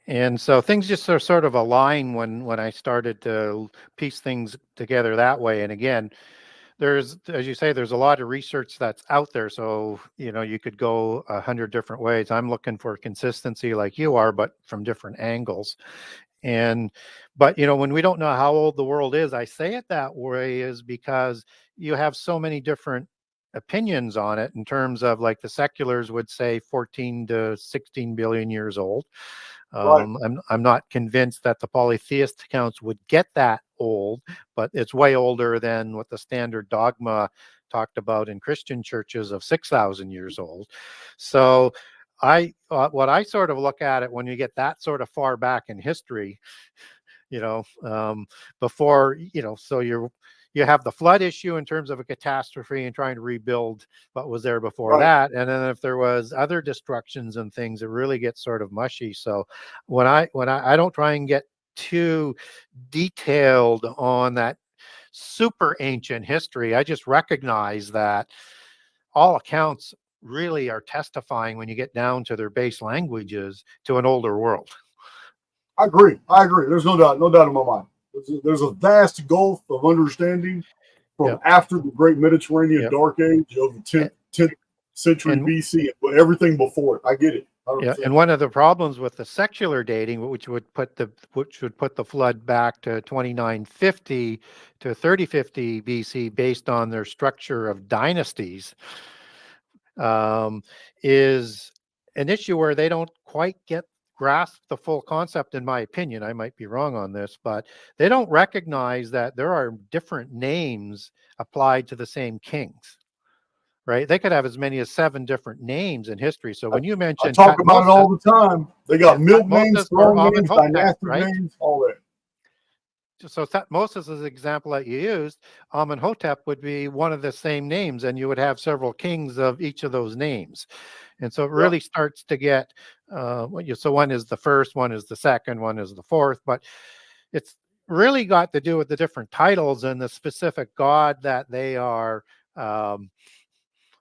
And so things just sort of align when I started to piece things together that way. And again, there's, as you say, there's a lot of research that's out there. So, you know, you could go 100 different ways. I'm looking for consistency like you are, but from different angles. But you know, when we don't know how old the world is, I say it that way is because you have so many different opinions on it in terms of, like, the seculars would say 14 to 16 billion years old. Right. I'm not convinced that the polytheist accounts would get that old, but it's way older than what the standard dogma talked about in Christian churches of 6,000 years old. So what I sort of look at it, when you get that sort of far back in history, you know, before, you know, so you have the flood issue in terms of a catastrophe and trying to rebuild what was there before that. And then if there was other destructions and things, it really gets sort of mushy. So when I don't try and get too detailed on that super ancient history, I just recognize that all accounts really are testifying, when you get down to their base languages, to an older world. I agree. There's no doubt in my mind. There's a vast gulf of understanding from after the Great Mediterranean Dark Age of the 10th century BC, but everything before it. I get it. 100%. Yeah, and one of the problems with the secular dating, which would put the flood back to 2950 to 3050 BC, based on their structure of dynasties, is an issue where they don't quite grasp the full concept, in my opinion. I might be wrong on this, but they don't recognize that there are different names applied to the same kings, right? They could have as many as 7 different names in history. So when you mention, I talk about it all the time. They got milk names, throne names, dynastic names, all that. So Thutmose is the example that you used. Amenhotep would be one of the same names, and you would have several kings of each of those names. And so it really starts to get, so one is the first, one is the second, one is the fourth, but it's really got to do with the different titles and the specific god that they are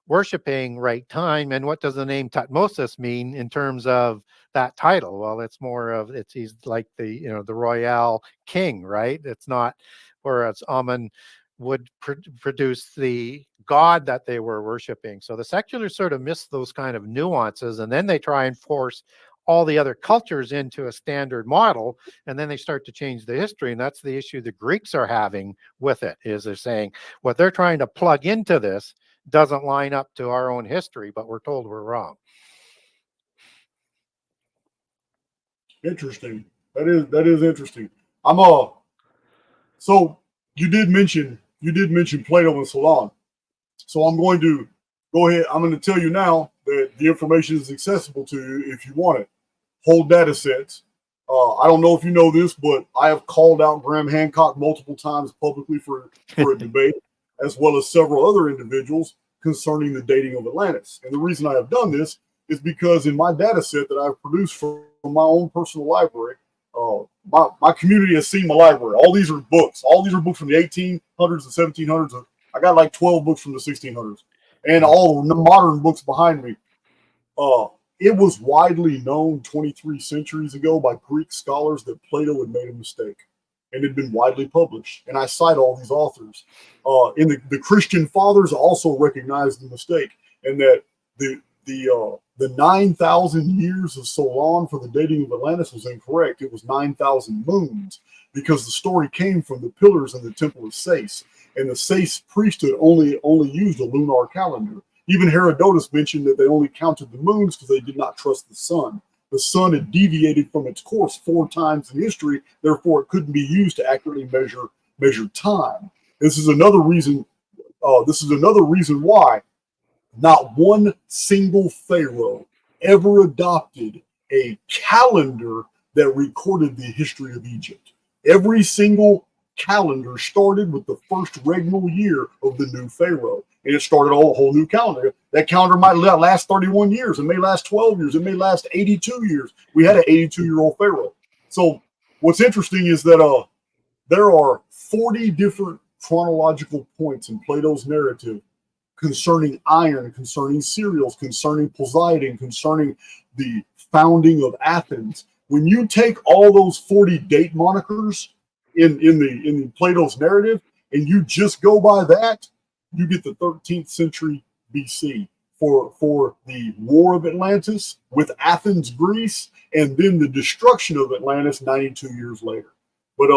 worshiping right time. And what does the name Tutmosis mean in terms of that title? Well, it's more of, he's like the, you know, the royal king, right? It's not, whereas Amun would produce the god that they were worshiping. So the seculars sort of miss those kind of nuances, and then they try and force all the other cultures into a standard model, and then they start to change the history. And that's the issue the Greeks are having with it, is they're saying what they're trying to plug into this doesn't line up to our own history, but we're told we're wrong. Interesting. That is interesting. So you did mention Plato and Solon. So I'm going to go ahead. I'm going to tell you now that the information is accessible to you if you want it. Whole data sets. I don't know if you know this, but I have called out Graham Hancock multiple times publicly for a debate. as well as several other individuals concerning the dating of Atlantis. And the reason I have done this is because in my data set that I've produced from my own personal library, my community has seen my library. All these are books. All these are books from the 1800s and 1700s. I got like 12 books from the 1600s, and all the modern books behind me. It was widely known 23 centuries ago by Greek scholars that Plato had made a mistake, and it had been widely published. And I cite all these authors. In the Christian fathers also recognized the mistake, and that the 9,000 years of Solon for the dating of Atlantis was incorrect. It was 9,000 moons, because the story came from the pillars in the temple of Sais, and the Sais priesthood only used a lunar calendar. Even Herodotus mentioned that they only counted the moons because they did not trust the sun. The sun had deviated from its course 4 times in history, therefore it couldn't be used to accurately measure time. This is another reason. Why not one single pharaoh ever adopted a calendar that recorded the history of Egypt. Every single calendar started with the first regnal year of the new pharaoh, and it started a whole new calendar. That calendar might last 31 years, it may last 12 years, it may last 82 years. We had an 82-year-old pharaoh. So what's interesting is that there are 40 different chronological points in Plato's narrative concerning iron, concerning cereals, concerning Poseidon, concerning the founding of Athens. When you take all those 40 date monikers in Plato's narrative, and you just go by that, you get the 13th century BC for the War of Atlantis with Athens, Greece, and then the destruction of Atlantis 92 years later. But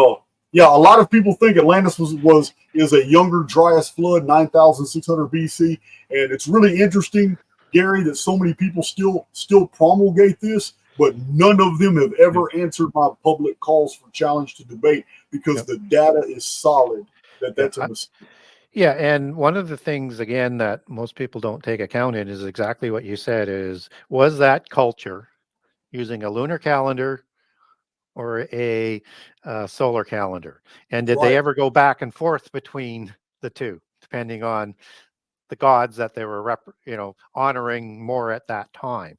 yeah, a lot of people think Atlantis is a younger Dryas flood, 9,600 BC, and it's really interesting, Gary, that so many people still promulgate this, but none of them have ever answered my public calls for challenge to debate, because the data is solid that that's a mistake. Yeah, and one of the things, again, that most people don't take account in is exactly what you said, was that culture using a lunar calendar or a solar calendar? And did they ever go back and forth between the two, depending on the gods that they were honoring more at that time?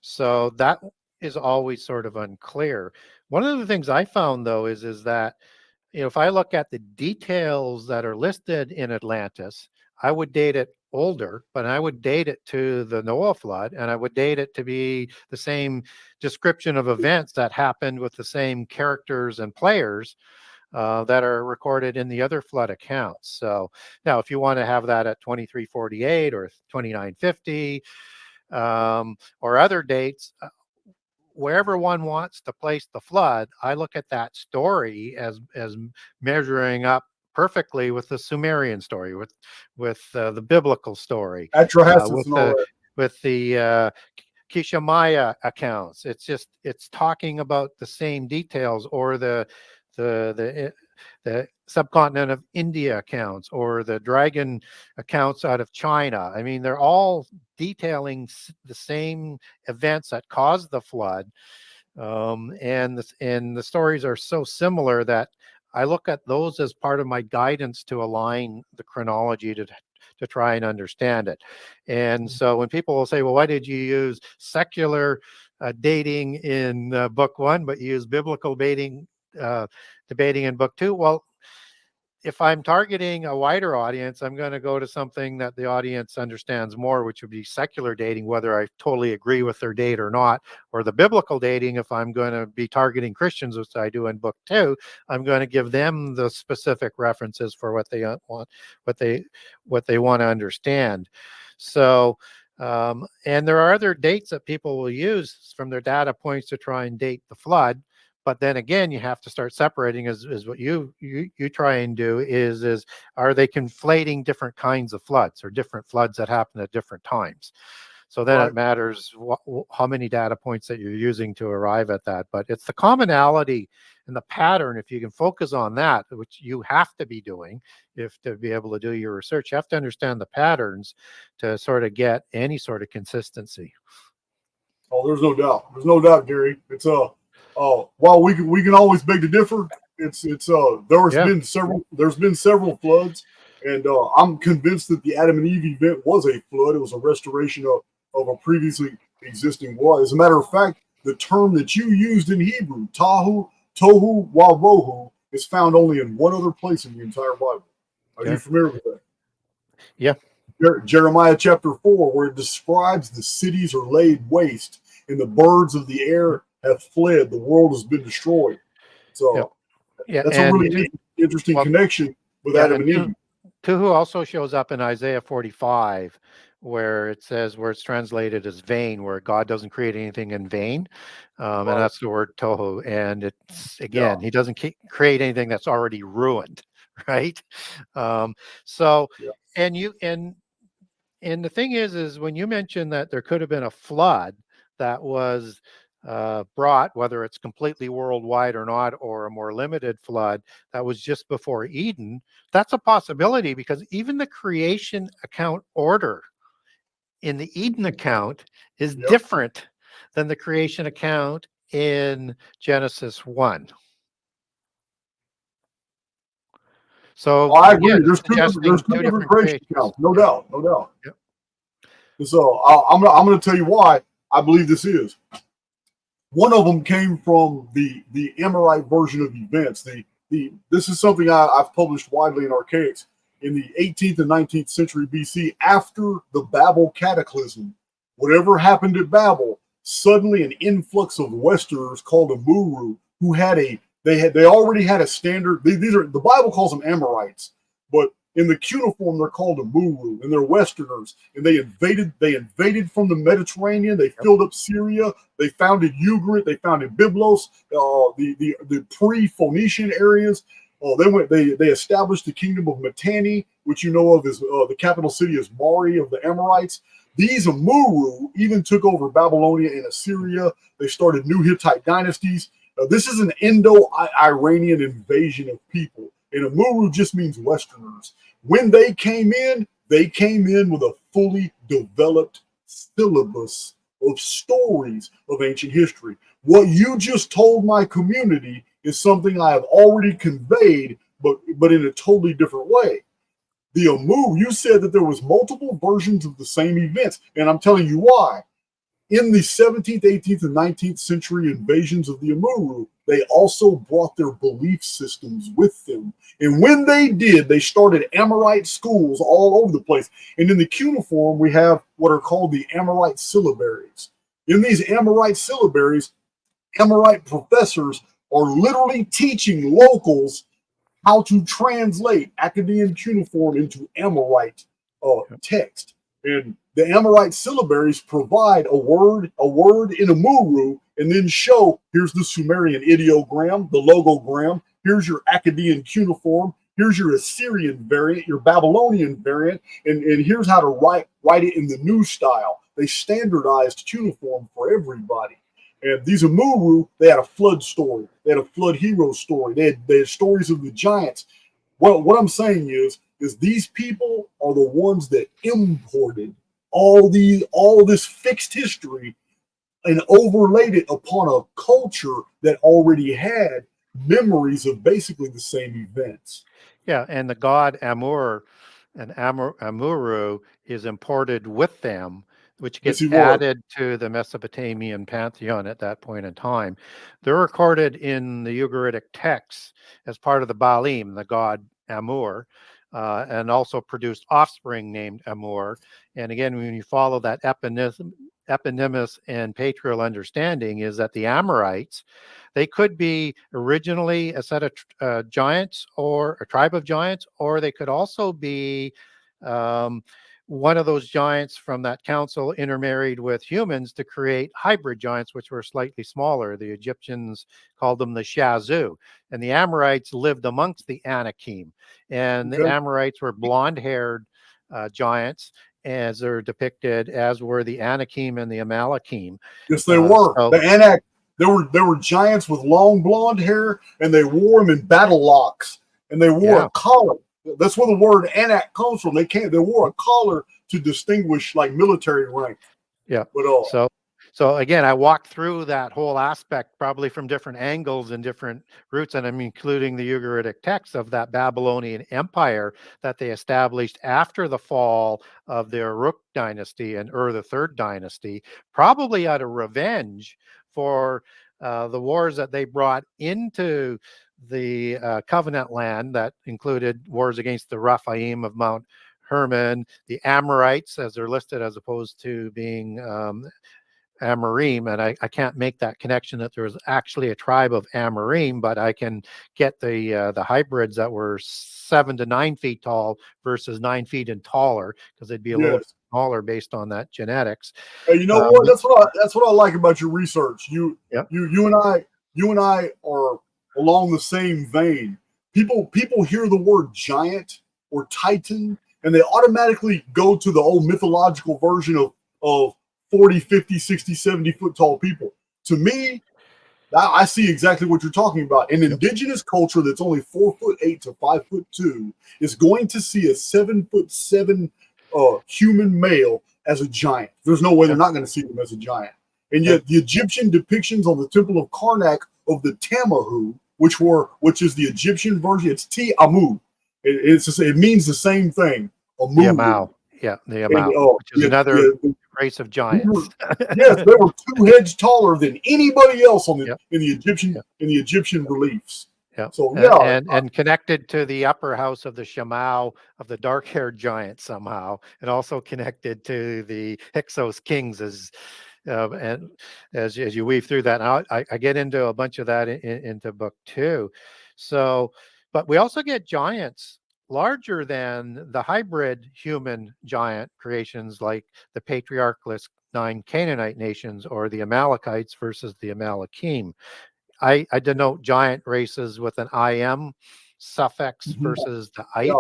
So that is always sort of unclear. One of the things I found, though, is that if I look at the details that are listed in Atlantis, I would date it older, but I would date it to the Noah flood, and I would date it to be the same description of events that happened with the same characters and players that are recorded in the other flood accounts. So now, if you want to have that at 2348 or 2950 or other dates, wherever one wants to place the flood, I look at that story as measuring up perfectly with the Sumerian story, with the biblical story, with the Kishamaya accounts. It's talking about the same details, or the subcontinent of India accounts, or the dragon accounts out of China. I mean, they're all detailing the same events that caused the flood, and the stories are so similar that I look at those as part of my guidance to align the chronology to try and understand it. And so when people will say, well, why did you use secular dating in book 1, but you use biblical debating in book 2? Well, if I'm targeting a wider audience, I'm going to go to something that the audience understands more, which would be secular dating, whether I totally agree with their date or not, or the biblical dating. If I'm going to be targeting Christians, which I do in book 2, I'm going to give them the specific references for what they want, what they want to understand. So, and there are other dates that people will use from their data points to try and date the flood. But then again, you have to start separating, is what you try and do, is are they conflating different kinds of floods, or different floods that happen at different times? So then it matters how many data points that you're using to arrive at that. But it's the commonality and the pattern. If you can focus on that, which you have to be doing to be able to do your research, you have to understand the patterns to sort of get any sort of consistency. Oh, there's no doubt. There's no doubt, Gary. It's while we can always beg to differ, there's been several floods And I'm convinced that the Adam and Eve event was a flood. It was a restoration of a previously existing world. As a matter of fact, the term that you used in Hebrew, tohu wavohu, is found only in one other place in the entire Bible. Are you familiar with that? Yeah. Jeremiah chapter 4, where it describes the cities are laid waste and the birds of the air have fled. The world has been destroyed. So that's a really interesting connection with Adam and Eve. Tuhu also shows up in Isaiah 45, where it says, where it's translated as vain, where God doesn't create anything in vain. And that's the word tohu. And it's, again, he doesn't create anything that's already ruined, right? And the thing is when you mentioned that there could have been a flood that was brought, whether it's completely worldwide or not, or a more limited flood that was just before Eden, that's a possibility, because even the creation account order in the Eden account is different than the creation account in Genesis 1. So I agree. There's two different creation accounts, no doubt. Yep. So I'm going to tell you why I believe this is. One of them came from the Amorite version of events. This is something I've published widely in Archaix. In the 18th and 19th century BC, after the Babel cataclysm, whatever happened at Babel, suddenly an influx of Westerners called a Muru, who they already had a standard. The Bible calls them Amorites, but in the cuneiform they're called a Muru, and they're Westerners, and they invaded from the Mediterranean. They filled up Syria. They founded Ugarit. They founded Byblos, the pre-Phoenician areas. They established the kingdom of Mitanni, which you know of as the capital city is Mari of the Amorites. These Amuru even took over Babylonia and Assyria. They started new Hittite dynasties. This is an Indo-Iranian invasion of people. And Amuru just means Westerners. When they came in with a fully developed syllabus of stories of ancient history. What you just told my community is something I have already conveyed, but in a totally different way. The Amuru, you said that there was multiple versions of the same events, and I'm telling you why. In the 17th, 18th, and 19th century invasions of the Amuru, they also brought their belief systems with them. And when they did, they started Amorite schools all over the place. And in the cuneiform, we have what are called the Amorite syllabaries. In these Amorite syllabaries, Amorite professors are literally teaching locals how to translate Akkadian cuneiform into Amorite text. And the Amorite syllabaries provide a word in Amuru, and then show, here's the Sumerian ideogram, the logogram, here's your Akkadian cuneiform, here's your Assyrian variant, your Babylonian variant, and here's how to write it in the new style. They standardized cuneiform for everybody. And these Amuru, they had a flood story. They had a flood hero story. They had stories of the giants. What I'm saying is these people are the ones that imported all this fixed history and overlaid it upon a culture that already had memories of basically the same events. Yeah, and the god Amur and Amuru is imported with them, which gets added to the Mesopotamian pantheon at that point in time. They're recorded in the Ugaritic texts as part of the Baalim, the god Amur, and also produced offspring named Amur. And again, when you follow that eponymous and patrial understanding, is that the Amorites, they could be originally a set of giants or a tribe of giants, or they could also be one of those giants from that council intermarried with humans to create hybrid giants, which were slightly smaller. The Egyptians called them the Shazu, and the Amorites lived amongst the Anakim. And the Amorites were blonde-haired giants, as they're depicted, as were the Anakim and the Amalekim. Yes, they were. The Anak, there were giants with long blonde hair, and they wore them in battle locks, and they wore a collar. That's where the word Anak comes from. They wore a collar to distinguish like military rank. Yeah. But So again, I walked through that whole aspect probably from different angles and different routes, and I'm including the Ugaritic text of that Babylonian empire that they established after the fall of the Uruk dynasty and Ur the third dynasty, probably out of revenge for the wars that they brought into the Covenant land that included wars against the Rephaim of Mount Hermon, the Amorites, as they're listed, as opposed to being Amorim, and I can't make that connection that there was actually a tribe of Amorim, but I can get the hybrids that were 7 to 9 feet tall versus 9 feet and taller, because they'd be a little Yes. smaller based on that genetics. Hey, you know what? That's what I like about your research. You Yep. you and I are along the same vein. People hear the word giant or titan, and they automatically go to the old mythological version of 40, 50, 60, 70 foot tall people. To me, I see exactly what you're talking about. An indigenous culture that's only 4'8" to 5'2" is going to see a 7'7" human male as a giant. There's no way they're not going to see them as a giant. And yet the Egyptian depictions on the Temple of Karnak of the Tamahu, which is the Egyptian version, it's Ti-Amu. It means the same thing. Amu. The Amau. Yeah, the Amau, which is another race of giants. Yes, they were 2 heads taller than anybody else in the Egyptian reliefs. Yeah. So and connected to the upper house of the Shamau of the dark-haired giant somehow, and also connected to the Hyksos kings and as you weave through that. Now I get into a bunch of that into book 2. So, but we also get giants larger than the hybrid human giant creations like the patriarchless 9 Canaanite nations or the Amalekites versus the Amalekim. I denote giant races with an IM suffix versus the ite,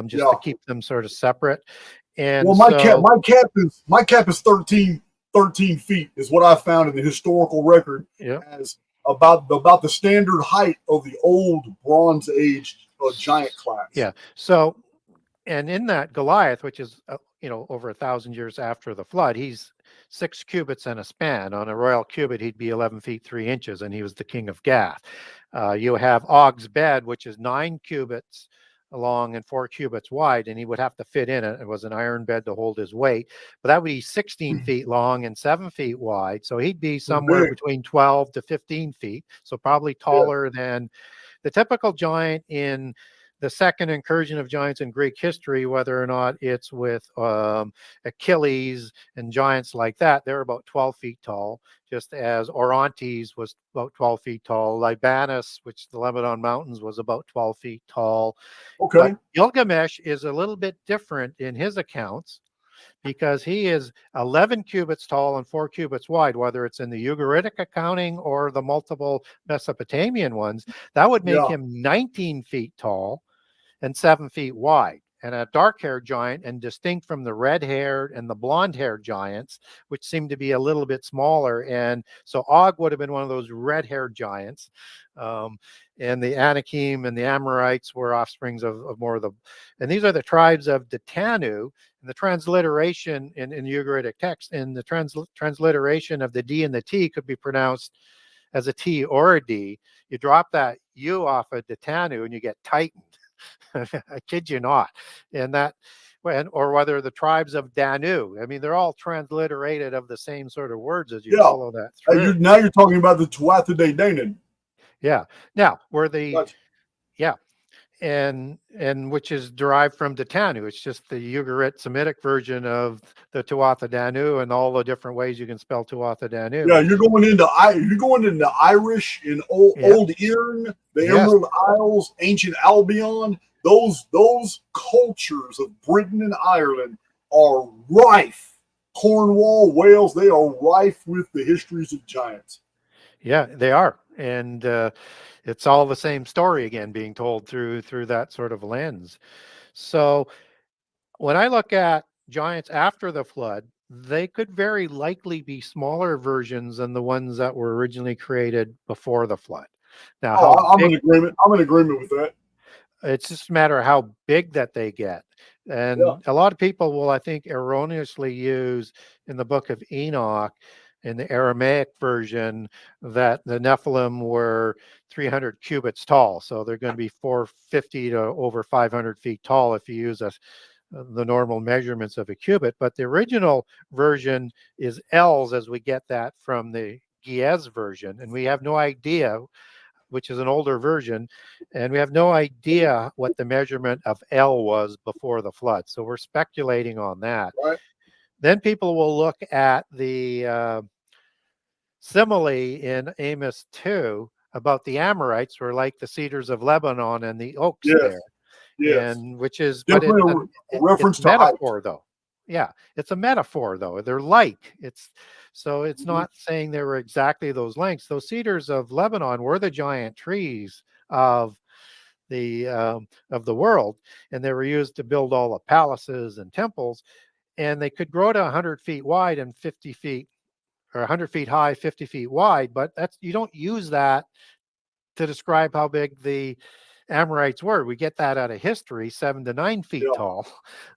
just to keep them sort of separate. And well, my cap is 13 feet is what I found in the historical record as about the standard height of the old Bronze Age giant class. Yeah. So, and in that Goliath, which is over 1,000 years after the flood, he's 6 cubits and a span. On a royal cubit, he'd be 11 feet 3 inches, and he was the king of Gath. You have Og's bed, which is 9 cubits long and 4 cubits wide, and he would have to fit in it. It was an iron bed to hold his weight, but that would be 16 feet long and 7 feet wide. So he'd be somewhere between 12 to 15 feet. So probably taller than the typical giant in the second incursion of giants in Greek history, whether or not it's with Achilles and giants like that. They're about 12 feet tall, just as Orontes was about 12 feet tall. Libanus, which the Lebanon Mountains, was about 12 feet tall. Okay. But Gilgamesh is a little bit different in his accounts, because he is 11 cubits tall and 4 cubits wide, whether it's in the Ugaritic accounting or the multiple Mesopotamian ones. That would make him 19 feet tall and 7 feet wide, and a dark-haired giant, and distinct from the red-haired and the blonde-haired giants, which seem to be a little bit smaller. And so Og would have been one of those red-haired giants. And the Anakim and the Amorites were offsprings of more of the, and these are the tribes of Detanu. And the transliteration in Ugaritic text, in the transliteration of the D and the T could be pronounced as a T or a D. You drop that U off of Detanu and you get Titan. I kid you not. And that, or whether the tribes of Danu. I mean, they're all transliterated of the same sort of words as you follow that through. Now you're talking about the Tuatha Danann. Yeah. Now, where the and which is derived from Detanu. It's just the Ugarit Semitic version of the Tuatha Danu, and all the different ways you can spell Tuatha Danu. Yeah, you're going into Irish in old Erin, the Emerald Isles, ancient Albion. Those cultures of Britain and Ireland are rife. Cornwall, Wales, they are rife with the histories of giants. Yeah, they are. And it's all the same story again being told through that sort of lens. So when I look at giants after the flood, they could very likely be smaller versions than the ones that were originally created before the flood. Now, I'm in agreement. I'm in agreement with that. It's just a matter of how big that they get. Yeah. And a lot of people will, I think, erroneously use in the book of Enoch, in the Aramaic version, that the Nephilim were 300 cubits tall. So they're going to be 450 to over 500 feet tall if you use the normal measurements of a cubit. But the original version is L's, as we get that from the Giez version. And we have no idea, which is an older version, and we have no idea what the measurement of L was before the flood. So we're speculating on that. Right. Then people will look at the simile in Amos 2 about the Amorites were like the cedars of Lebanon and the oaks Yes. there. Yes. And which is, but Definitely a reference it's a to height. metaphor though. Yeah, it's a metaphor though. They're like, it's not saying they were exactly those lengths. Those cedars of Lebanon were the giant trees of the world, and they were used to build all the palaces and temples, and they could grow to 100 feet wide and 50 feet, or 100 feet high, 50 feet wide. But that's, you don't use that to describe how big the Amorites were. We get that out of history, 7 to 9 feet Yeah. tall.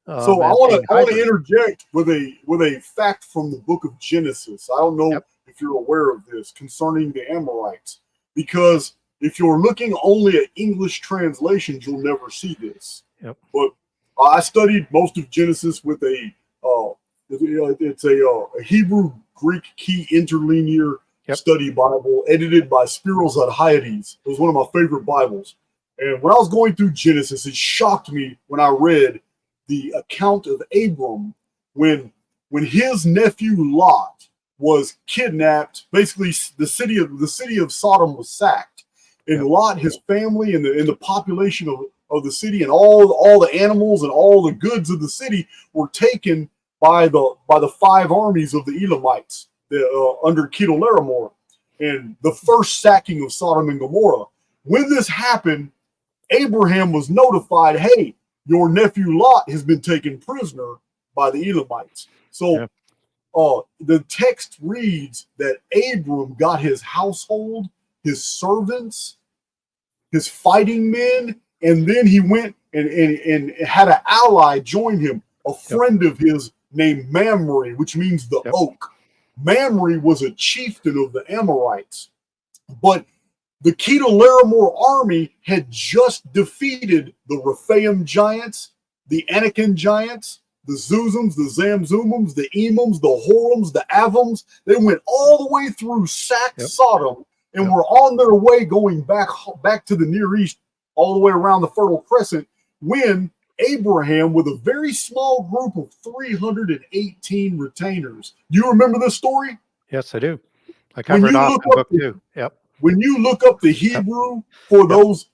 So I as want being to hybrids. interject with a fact from the book of Genesis. I don't know Yep. if you're aware of this concerning the Amorites, because if you're looking only at English translations, you'll never see this. Yep. But I studied most of Genesis with it's a Hebrew Greek key interlinear Yep. study Bible edited by Spiros Adhaides. It was one of my favorite Bibles. And when I was going through Genesis, it shocked me when I read the account of Abram when his nephew Lot was kidnapped. Basically, the city of Sodom was sacked, and Yep. Lot, his family, and the population of the city, and all the animals and all the goods of the city were taken by the 5 armies of the Elamites under Chedorlaomer, and the first sacking of Sodom and Gomorrah. When this happened, Abraham was notified, hey, your nephew Lot has been taken prisoner by the Elamites. So the text reads that Abram got his household, his servants, his fighting men, and then he went and had an ally join him, a friend of his named Mamre, which means the oak. Mamre was a chieftain of the Amorites, but the Chedorlaomer army had just defeated the Rephaim giants, the Anakim giants, the Zuzums, the Zamzumums, the Emums, the Horims, the Avums. They went all the way through, sacked Sodom, and were on their way going back to the Near East, all the way around the Fertile Crescent, when Abraham, with a very small group of 318 retainers. Do you remember this story? Yes, I do. I covered it off in book 2. Yep. When you look up the Hebrew for those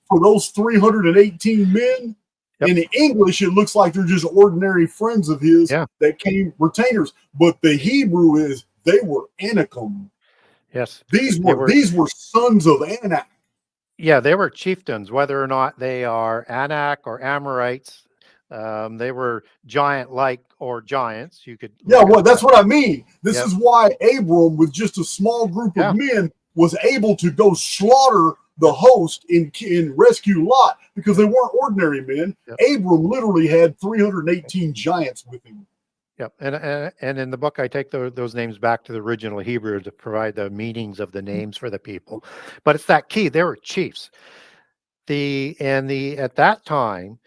318 men, in English, it looks like they're just ordinary friends of his that came retainers. But the Hebrew is they were Anakim. Yes. These were sons of Anak. Yeah, they were chieftains, whether or not they are Anak or Amorites. They were giant-like or giants. You could. Yeah, well, that's what I mean. This is why Abram, with just a small group of men, was able to go slaughter the host and rescue Lot, because they weren't ordinary men. Abram literally had 318 giants with him. Yep, and in the book, I take those names back to the original Hebrew to provide the meanings of the names for the people. But it's that key. They were chiefs. At that time,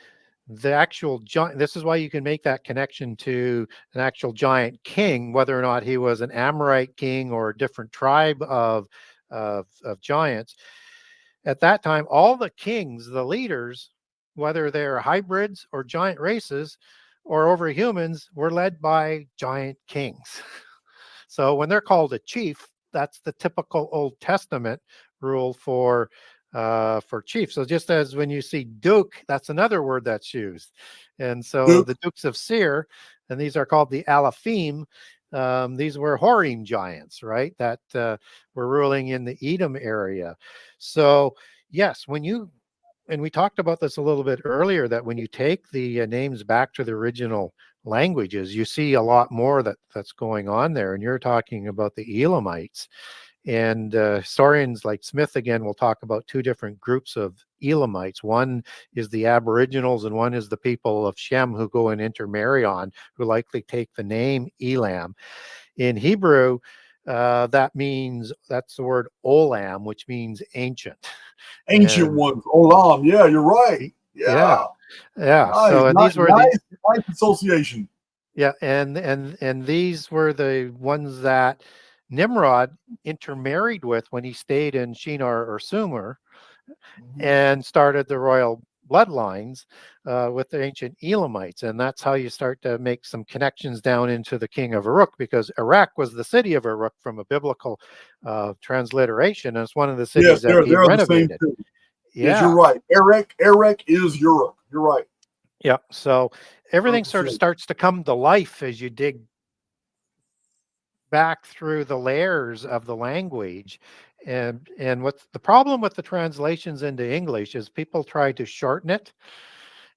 the actual giant. This is why you can make that connection to an actual giant king, whether or not he was an Amorite king or a different tribe of giants. At that time, all the kings, the leaders, whether they're hybrids or giant races or over humans, were led by giant kings. So when they're called a chief, that's the typical Old Testament rule for chief. So just as when you see duke, that's another word that's used. And so the dukes of Seir, and these are called the Alaphim, these were Horim giants, right? That were ruling in the Edom area. So yes, and we talked about this a little bit earlier, that when you take the names back to the original languages, you see a lot more that's going on there. And you're talking about the Elamites. And historians like Smith, again, will talk about two different groups of Elamites. One is the Aboriginals, and one is the people of Shem who go and intermarry on, who likely take the name Elam. In Hebrew, that's the word Olam, which means ancient. Ancient And ones. Olam. Yeah, you're right. yeah, Yeah. yeah. Nice. So, and Nice, these were the nice association. yeah, and these were the ones that Nimrod intermarried with when he stayed in Shinar or Sumer Mhm. and started the royal bloodlines with the ancient Elamites. And that's how you start to make some connections down into the king of Uruk, because Iraq was the city of Uruk from a biblical transliteration. And it's one of the Yes, cities that he they're the same renovated. thing. Yes, you're Yeah. right. Erech is Europe. You're right. Yeah. So everything sort of 100%. starts to come to life as you dig back through the layers of the language. And what's the problem with the translations into English is people try to shorten it,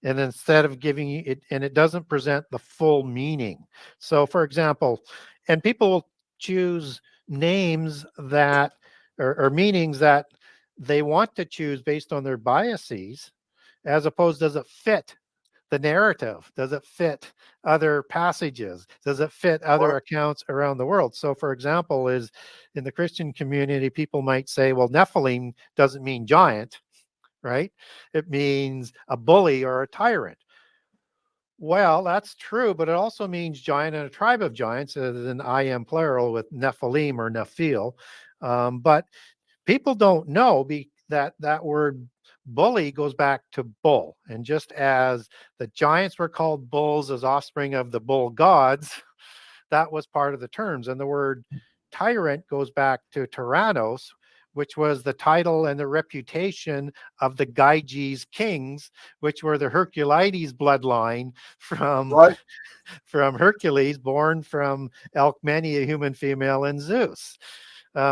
and instead of giving you it, and it doesn't present the full meaning. So for example, and people will choose names that or meanings that they want to choose based on their biases, as opposed, does it fit the narrative? Does it fit other passages? Does it fit other Right. accounts around the world? So, for example, is in the Christian community, people might say, well, Nephilim doesn't mean giant, right? It means a bully or a tyrant. Well, that's true, but it also means giant and a tribe of giants, as in I am plural with Nephilim or Nephil. But people don't know that word bully goes back to bull. And just as the giants were called bulls as offspring of the bull gods, that was part of the terms. And the word tyrant goes back to tyrannos, which was the title and the reputation of the Gyges kings, which were the Herculides bloodline from Right. Hercules, born from Alcmene, a human female, and Zeus.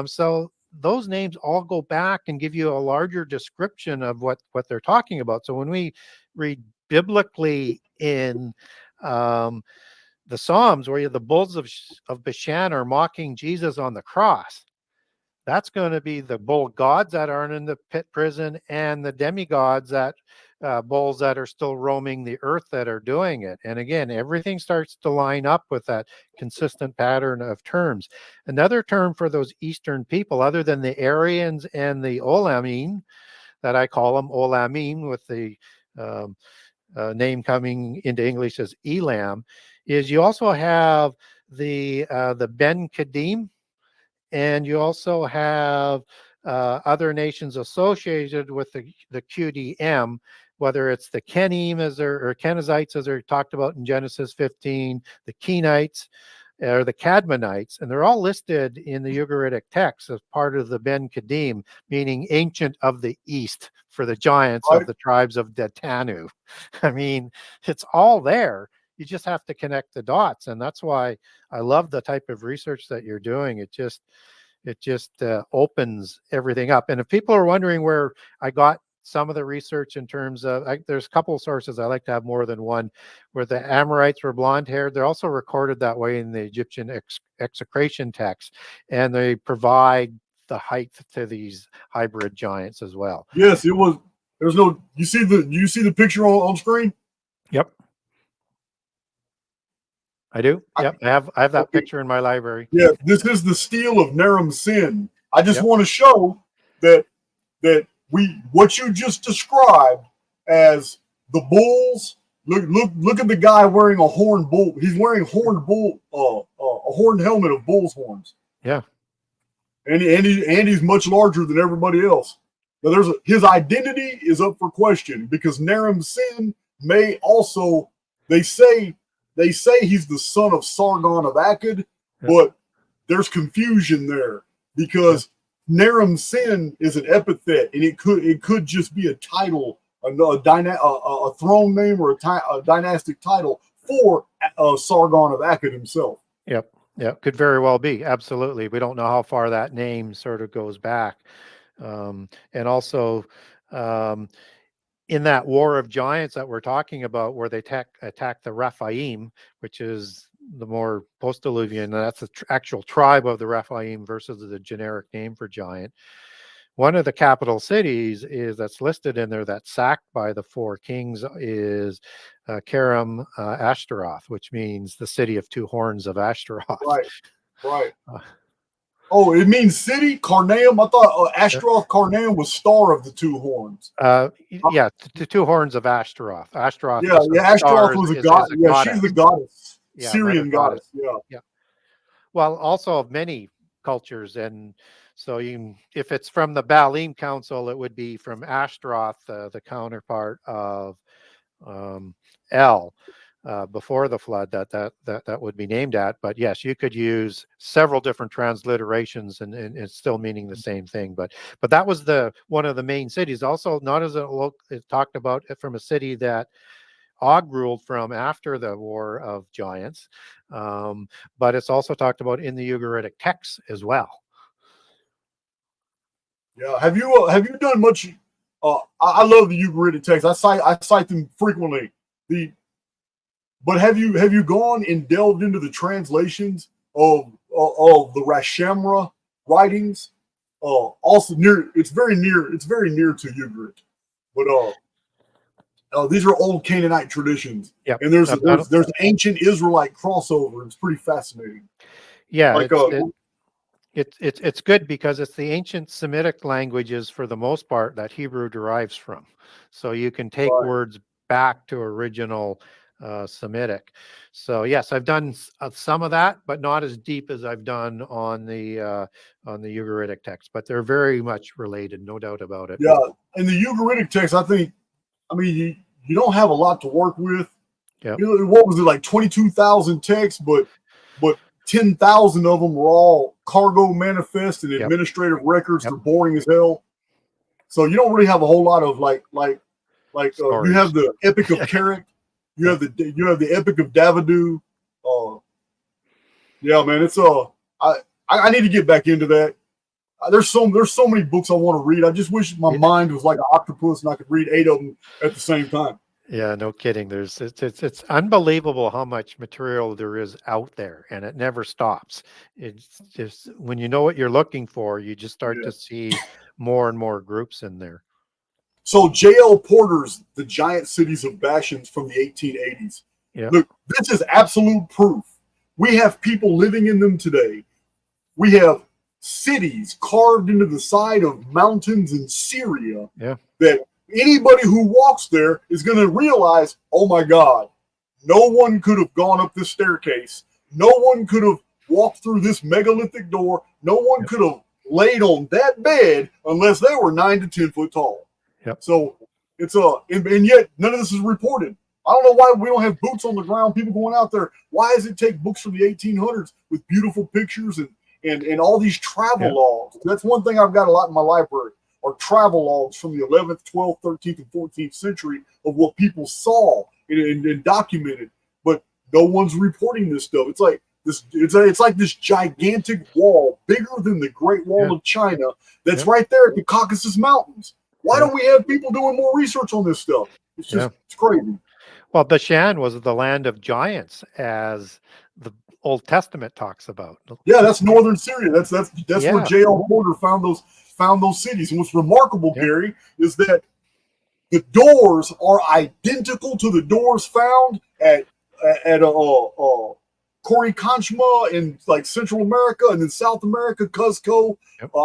So those names all go back and give you a larger description of what they're talking about. So when we read biblically in the Psalms, where the bulls of Bashan are mocking Jesus on the cross, that's going to be the bull gods that aren't in the pit prison and the demigods that bulls that are still roaming the earth that are doing it. And again, everything starts to line up with that consistent pattern of terms. Another term for those Eastern people, other than the Aryans and the Olamim, that I call them Olamim, with the um, name coming into English as Elam, is you also have the Ben Kadim, and you also have other nations associated with the QDM, whether it's the Kenim or Kenizzites, as they're talked about in Genesis 15, the Kenites, or the Cadmonites, and they're all listed in the Ugaritic text as part of the Ben Kadim, meaning ancient of the East, for the giants of Right. the tribes of Detanu. I mean, it's all there. You just have to connect the dots, and that's why I love the type of research that you're doing. It just opens everything up. And if people are wondering where I got some of the research in terms of, there's a couple of sources, I like to have more than one, where the Amorites were blonde haired. They're also recorded that way in the Egyptian execration text, and they provide the height to these hybrid giants as well. Yes, it was. There's no. You see the picture on screen. Yep, I do. I, Yep, I have that okay. picture in my library. Yeah, this is the steel of Naram Sin. I just Yep. want to show that what you just described as the bulls. Look at the guy wearing a horned bull. He's wearing a horned helmet of bull's horns. Yeah. And he's much larger than everybody else. Now his identity is up for question because Naram Sin may also they say he's the son of Sargon of Akkad, Yep. but there's confusion there because Naram Sin is an epithet, and it could just be a title, a throne name or a dynastic title for Sargon of Akkad himself. Yep. Yeah, could very well be. Absolutely. We don't know how far that name sort of goes back. And also, um, in that war of giants that we're talking about, where they attack the Rephaim, which is the more post-Diluvian, that's the actual tribe of the Rephaim versus the generic name for giant. One of the capital cities that's listed in there that's sacked by the four kings is Karam Ashtaroth, which means the city of two horns of Ashtaroth. Right, right. Oh, it means city? Carnaeum? I thought Ashtaroth Carnaeum was star of the two horns. Yeah, the two horns of Ashtaroth. Ashtaroth. Yeah, Ashtaroth was a god. Yeah, she's the goddess. Yeah, Syrian goddess. Yeah. Well, also of many cultures, and so if it's from the Baalim Council, it would be from Ashtaroth, the counterpart of El. Before the flood, that would be named at. But yes, you could use several different transliterations, and it's still meaning the same thing. But that was one of the main cities. Also, not as it talked about it from a city that Og ruled from after the War of Giants, but it's also talked about in the Ugaritic texts as well. Yeah, have you done much? I love the Ugaritic texts. I cite them frequently. But have you gone and delved into the translations of the Rashamra writings? Also it's very near to Ugaritic, but these are old Canaanite traditions. Yep. And there's ancient Israelite crossover. It's pretty fascinating. Yeah, it's good because it's the ancient Semitic languages for the most part that Hebrew derives from. So you can take words back to original Semitic. So yes, I've done some of that, but not as deep as I've done on the Ugaritic text. But they're very much related, no doubt about it. Yeah, and the Ugaritic text, you don't have a lot to work with. Yeah. What was it, like 22,000 texts, but 10,000 of them were all cargo manifest and administrative records. They're boring as hell. So you don't really have a whole lot of like you have the Epic of Carrick, you have the Epic of Davidu. Yeah, man, it's I need to get back into that. There's so many books I want to read. I just wish my mind was like an octopus and I could read 8 of them at the same time. Yeah, no kidding. It's unbelievable how much material there is out there, and it never stops. It's just when you know what you're looking for, you just start to see more and more groups in there. So J.L. Porter's The Giant Cities of Bashan from the 1880s. Yeah. Look, this is absolute proof. We have people living in them today. We have cities carved into the side of mountains in Syria that anybody who walks there is going to realize, oh my God, no one could have gone up this staircase. No one could have walked through this megalithic door. No one could have laid on that bed unless they were 9 to 10 foot tall. Yep. So it's and yet none of this is reported. I don't know why we don't have boots on the ground, people going out there. Why does it take books from the 1800s with beautiful pictures and all these travel logs? That's one thing I've got a lot in my library, are travel logs from the 11th, 12th, 13th, and 14th century of what people saw and documented. But no one's reporting this stuff. It's like this gigantic wall, bigger than the Great Wall of China, that's right there at the Caucasus Mountains. Why don't we have people doing more research on this stuff? It's just it's crazy. Well, Bashan was the land of giants, as the Old Testament talks about. Yeah, that's northern Syria. That's where J.L. Porter found those cities. And what's remarkable, Gary, is that the doors are identical to the doors found at Coricanchma in like Central America, and then South America, Cuzco.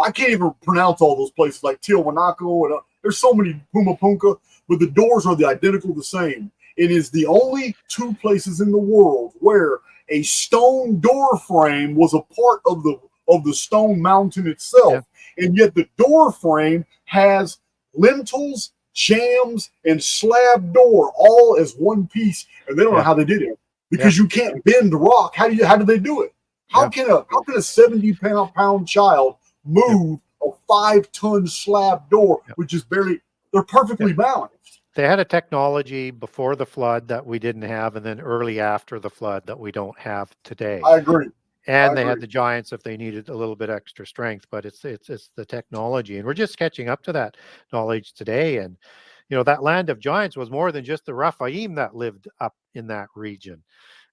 I can't even pronounce all those places, like Tiahuanaco, and there's so many, Pumapunka, but the doors are identical, the same. It is the only 2 places in the world where a stone door frame was a part of the stone mountain itself, and yet the door frame has lintels, jambs, and slab door all as one piece, and they don't know how they did it because you can't bend rock. How do they do it? How can a 70-pound child move a 5-ton slab door, which is they're perfectly balanced. They had a technology before the flood that we didn't have, and then early after the flood that we don't have today. I agree. And they had the giants if they needed a little bit extra strength, but it's the technology, and we're just catching up to that knowledge today. And that land of giants was more than just the Rephaim that lived up in that region.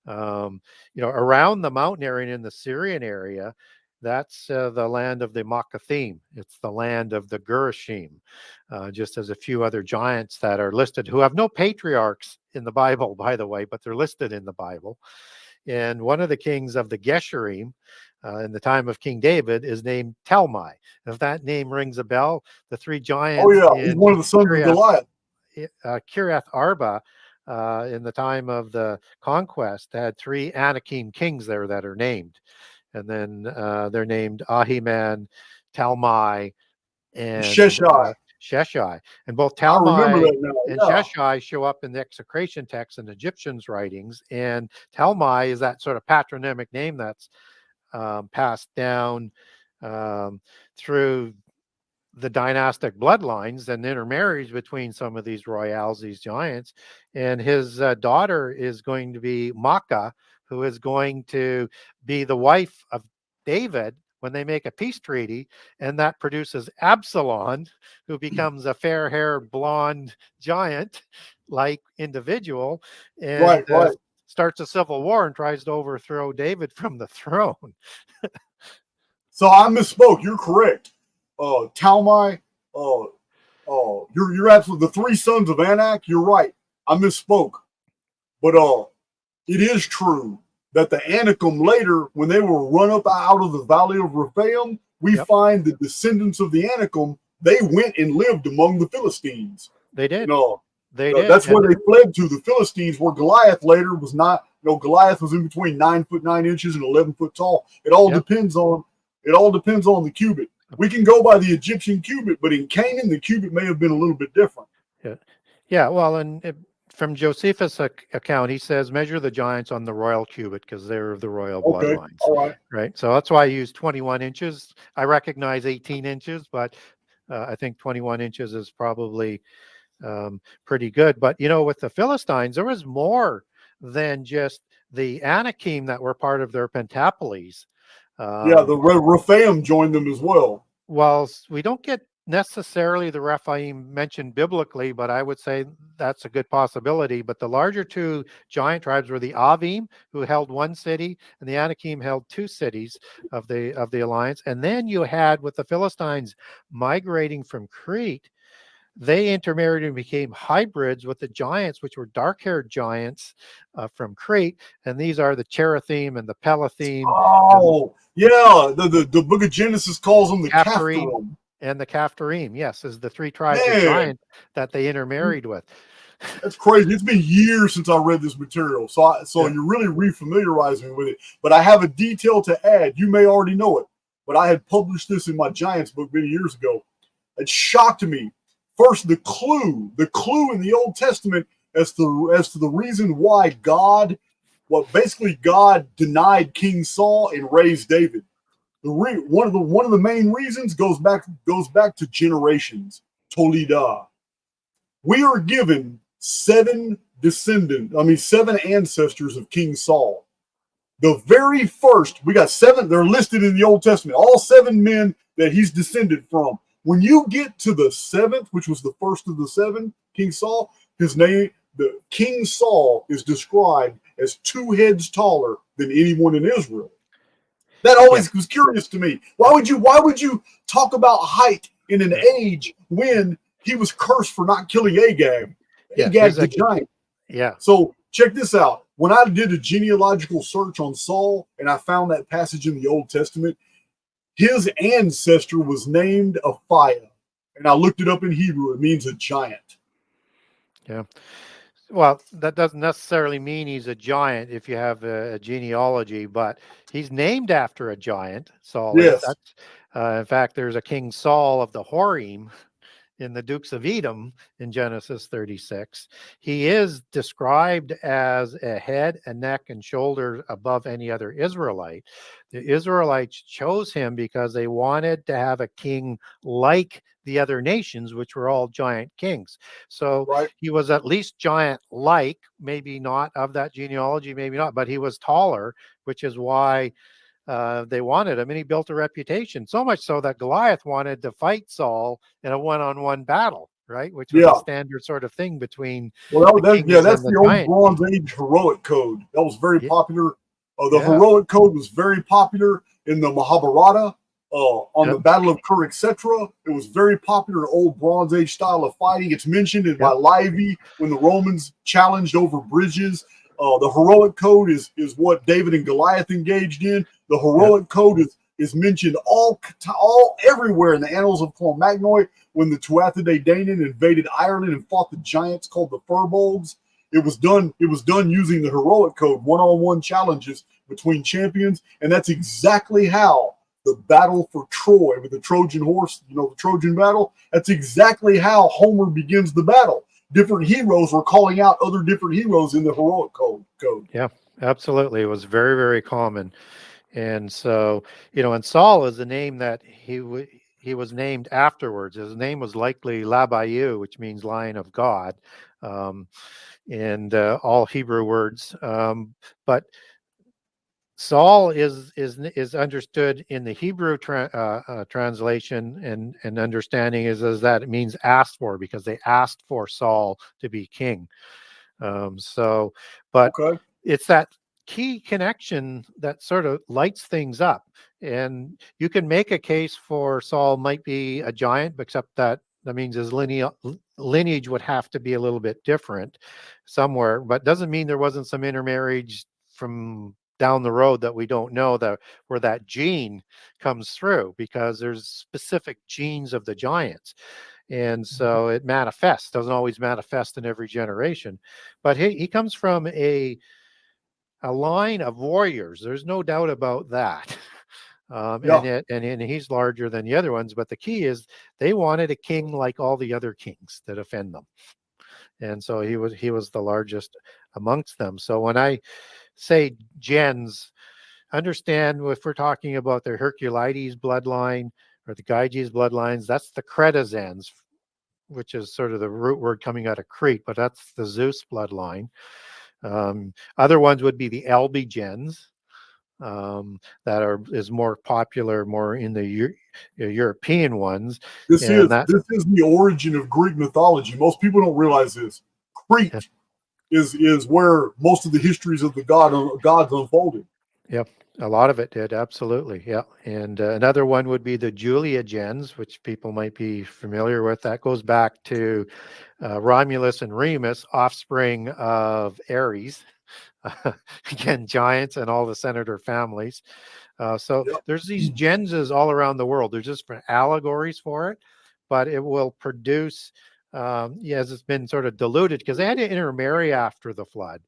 Around the mountain area and in the Syrian area, that's the land of the Makkathim. It's the land of the Gerashim, just as a few other giants that are listed who have no patriarchs in the Bible, by the way, but they're listed in the Bible. And one of the kings of the Gesherim in the time of King David is named Talmai. If that name rings a bell, the three giants he's one of the sons of Goliath. Kiriath Arba in the time of the conquest had three Anakim kings there that are named. And then they're named Ahiman, Talmai, and Sheshai. And both Talmai and Sheshai show up in the execration text in Egyptians' writings. And Talmai is that sort of patronymic name that's passed down through the dynastic bloodlines and intermarries between some of these royals, these giants. And his daughter is going to be Makkah, who is going to be the wife of David when they make a peace treaty, and that produces Absalom, who becomes a fair-haired, blonde giant-like individual, and starts a civil war and tries to overthrow David from the throne. So I misspoke. You're correct. Talmai, you're absolutely the three sons of Anak. You're right. I misspoke, but it is true that the Anakim later, when they were run up out of the valley of Rephaim, we find the descendants of the Anakim. They went and lived among the Philistines. They did. They did. That's where they fled to, the Philistines, where Goliath later was not. Goliath was in between 9 foot 9 inches and 11 foot tall. It all depends on the cubit. We can go by the Egyptian cubit, but in Canaan, the cubit may have been a little bit different. Yeah. Well, and from Josephus' account, he says measure the giants on the royal cubit because they're of the royal bloodlines. All right. So that's why I use 21 inches. I recognize 18 inches, but I think 21 inches is probably pretty good. But with the Philistines, there was more than just the Anakim that were part of their pentapoles. The Rephaim joined them as well. Well, we don't get necessarily the Rephaim mentioned biblically, but I would say that's a good possibility. But the larger two giant tribes were the Avim, who held one city, and the Anakim held two cities of the alliance. And then you had, with the Philistines migrating from Crete, they intermarried and became hybrids with the giants, which were dark-haired giants from Crete. And these are the Cherethim and the Pelathim. The book of Genesis calls them the Capharim. And the Capharim, yes, is the three tribes of giants that they intermarried with. That's crazy. It's been years since I read this material, so you're really refamiliarizing me with it. But I have a detail to add. You may already know it, but I had published this in my Giants book many years ago. It shocked me. First, the clue in the Old Testament as to the reason why God denied King Saul and raised David. One of the main reasons goes back to generations. Toledah. We are given seven ancestors of King Saul. The very first, we got seven. They're listed in the Old Testament. All 7 men that he's descended from. When you get to the 7th, which was the first of the 7, King Saul, the King Saul is described as 2 heads taller than anyone in Israel. That always was curious to me. Why would you talk about height in an age when he was cursed for not killing Agag? Agag the giant. Yeah. So check this out. When I did a genealogical search on Saul and I found that passage in the Old Testament, his ancestor was named Aphiah. And I looked it up in Hebrew. It means a giant. Yeah. Well, that doesn't necessarily mean he's a giant if you have a genealogy, but he's named after a giant, Saul. Yes. In fact, there's a King Saul of the Horim in the Dukes of Edom in Genesis 36. He is described as a head, a neck, and shoulders above any other Israelite. The Israelites chose him because they wanted to have a king like the other nations, which were all giant kings. So he was at least giant-like, maybe not of that genealogy, maybe not, but he was taller, which is why they wanted him, and he built a reputation, so much so that Goliath wanted to fight Saul in a one-on-one battle. right? Which was a Yeah. standard sort of thing between Well, the yeah, kings that's and the the old giant Bronze kings. Age heroic code. That was very Yeah, popular. The yeah, heroic code was very popular in the Mahabharata, on yep, the Battle of Kurukshetra. It was very popular in old Bronze Age style of fighting. It's mentioned in by yep. Livy when the Romans challenged over bridges. The heroic code is what David and Goliath engaged in. The Yep. heroic code is mentioned all everywhere in the annals of Cro-Magnon when the Tuatha Danann invaded Ireland and fought the giants called the Furbolgs. It was done using the heroic code, one-on-one challenges between champions, and that's exactly how the battle for Troy with the Trojan horse, the Trojan battle, that's exactly how Homer begins the battle. Different heroes were calling out other different heroes in the heroic code. Yeah, absolutely. It was very, very common. And so, and Saul is the name that he was named afterwards. His name was likely Labayu, which means Lion of God, um, and all Hebrew words. But Saul is understood in the Hebrew translation and understanding is that it means asked for, because they asked for Saul to be king. But Okay. it's that key connection that sort of lights things up. And you can make a case for Saul might be a giant, except that means his lineage would have to be a little bit different somewhere, but doesn't mean there wasn't some intermarriage from down the road that we don't know, that where that gene comes through, because there's specific genes of the giants. And so it manifests, doesn't always manifest in every generation, but he comes from a line of warriors. There's no doubt about that. Yeah. And he's larger than the other ones, but the key is they wanted a king like all the other kings to defend them. And so he was the largest amongst them. So when I say gens, understand if we're talking about the Herculides bloodline or the Gyges bloodlines, that's the Cretazens, which is sort of the root word coming out of Crete, but that's the Zeus bloodline. Other ones would be the Albigens, that is more popular, more in the European ones, and that This is the origin of Greek mythology. Most people don't realize this. Crete is where most of the histories of the gods unfolded. Yep, a lot of it did, absolutely. Yeah, and another one would be the Julia gens, which people might be familiar with. That goes back to Romulus and Remus, offspring of Ares. Again, giants and all the senator families. So Yep. there's these genses all around the world. There's just allegories for it, but it will produce, as it's been sort of diluted, because they had to intermarry after the flood.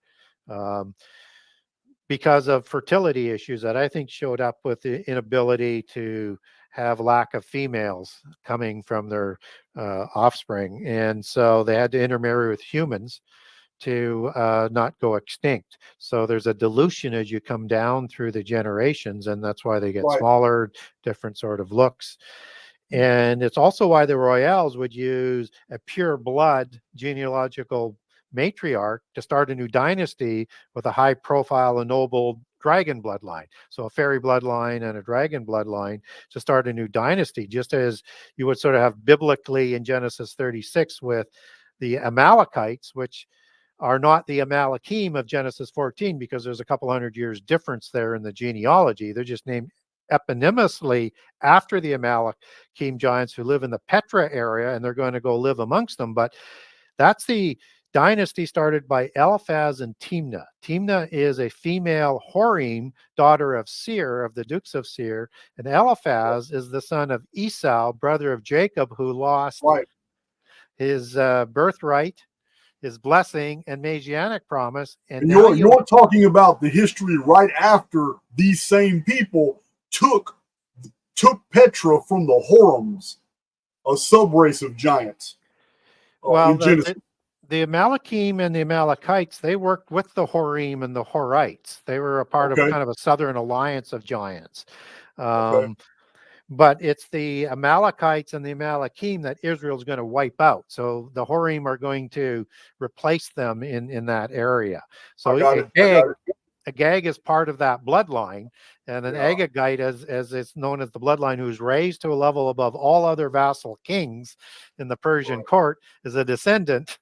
Because of fertility issues that I think showed up with the inability to have lack of females coming from their offspring. And so they had to intermarry with humans to not go extinct. So there's a dilution as you come down through the generations, and that's why they get Right. smaller, different sort of looks. And it's also why the royales would use a pure blood genealogical matriarch to start a new dynasty with a high profile, ennobled dragon bloodline. So a fairy bloodline and a dragon bloodline to start a new dynasty, just as you would sort of have biblically in Genesis 36 with the Amalekites, which are not the Amalekim of Genesis 14, because there's a couple hundred years difference there in the genealogy. They're just named eponymously after the Amalekim giants who live in the Petra area, and they're going to go live amongst them. But that's the dynasty started by Eliphaz and Timnah. Timnah is a female Horim, daughter of Seir, of the dukes of Seir, and Eliphaz is the son of Esau, brother of Jacob, who lost Right. his birthright, his blessing, and Messianic promise. And And now you're talking about the history right after these same people took Petra from the Horims, a subrace of giants, well, in Genesis. the Amalekim and the Amalekites, they worked with the Horim and the Horites. They were a part of Okay. kind of a southern alliance of giants. Okay. But it's the Amalekites and the Amalekim that Israel's going to wipe out. So the Horim are going to replace them in that area. So I got it. Agag is part of that bloodline, and an Yeah. Agagite, as it's known as the bloodline, who's raised to a level above all other vassal kings in the Persian Right. court, is a descendant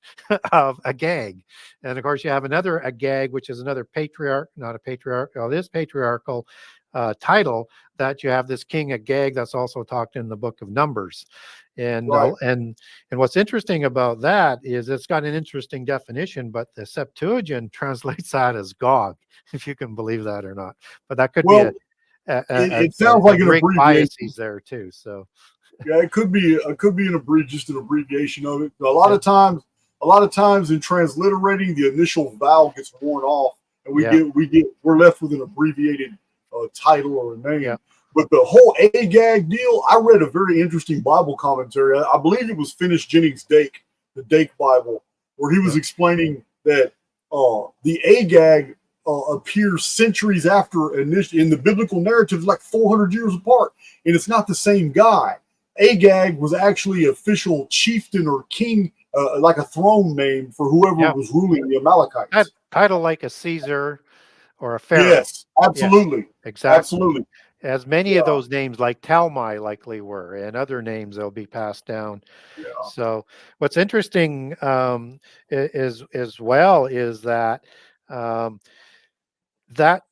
of Agag. And of course, you have another Agag, which is another patriarch, not a patriarch, well, it is patriarchal title, that you have this king Agag that's also talked in the book of Numbers. And Right. and what's interesting about that is it's got an interesting definition, but the Septuagint translates that as Gog, if you can believe that or not. But that could be Well, it sounds a like an Greek abbreviation. biases there too. So Yeah, it could be just an abbreviation of it. A lot of times in transliterating, the initial vowel gets worn off, and yeah, we're left with an abbreviated title or a name. yeah, But the whole Agag deal, I read a very interesting Bible commentary. I believe it was Finis Jennings Dake, the Dake Bible, where he was yeah. explaining that the Agag appears centuries after in the biblical narrative, like 400 years apart, and it's not the same guy. Agag was actually official chieftain or king, like a throne name for whoever Yeah. was ruling the Amalekites. Title like a Caesar or a pharaoh. Yes, Yeah, absolutely, exactly. absolutely. As many Yeah, of those names, like Talmai, likely were, and other names that'll be passed down. yeah, So, what's interesting is as well is that that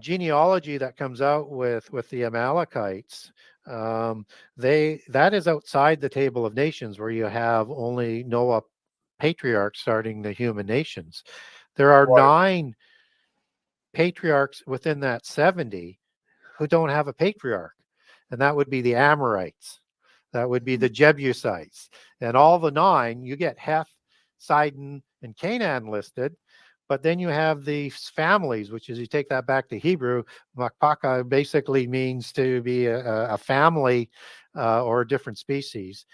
genealogy that comes out with the Amalekites, that is outside the table of nations, where you have only Noah patriarchs starting the human nations. There are right. 9 patriarchs within that 70 who don't have a patriarch, and that would be the Amorites, that would be the Jebusites, and all the 9. You get Heth, Sidon, and Canaan listed, but then you have these families, which is, you take that back to Hebrew, Makpaka basically means to be a family or a different species.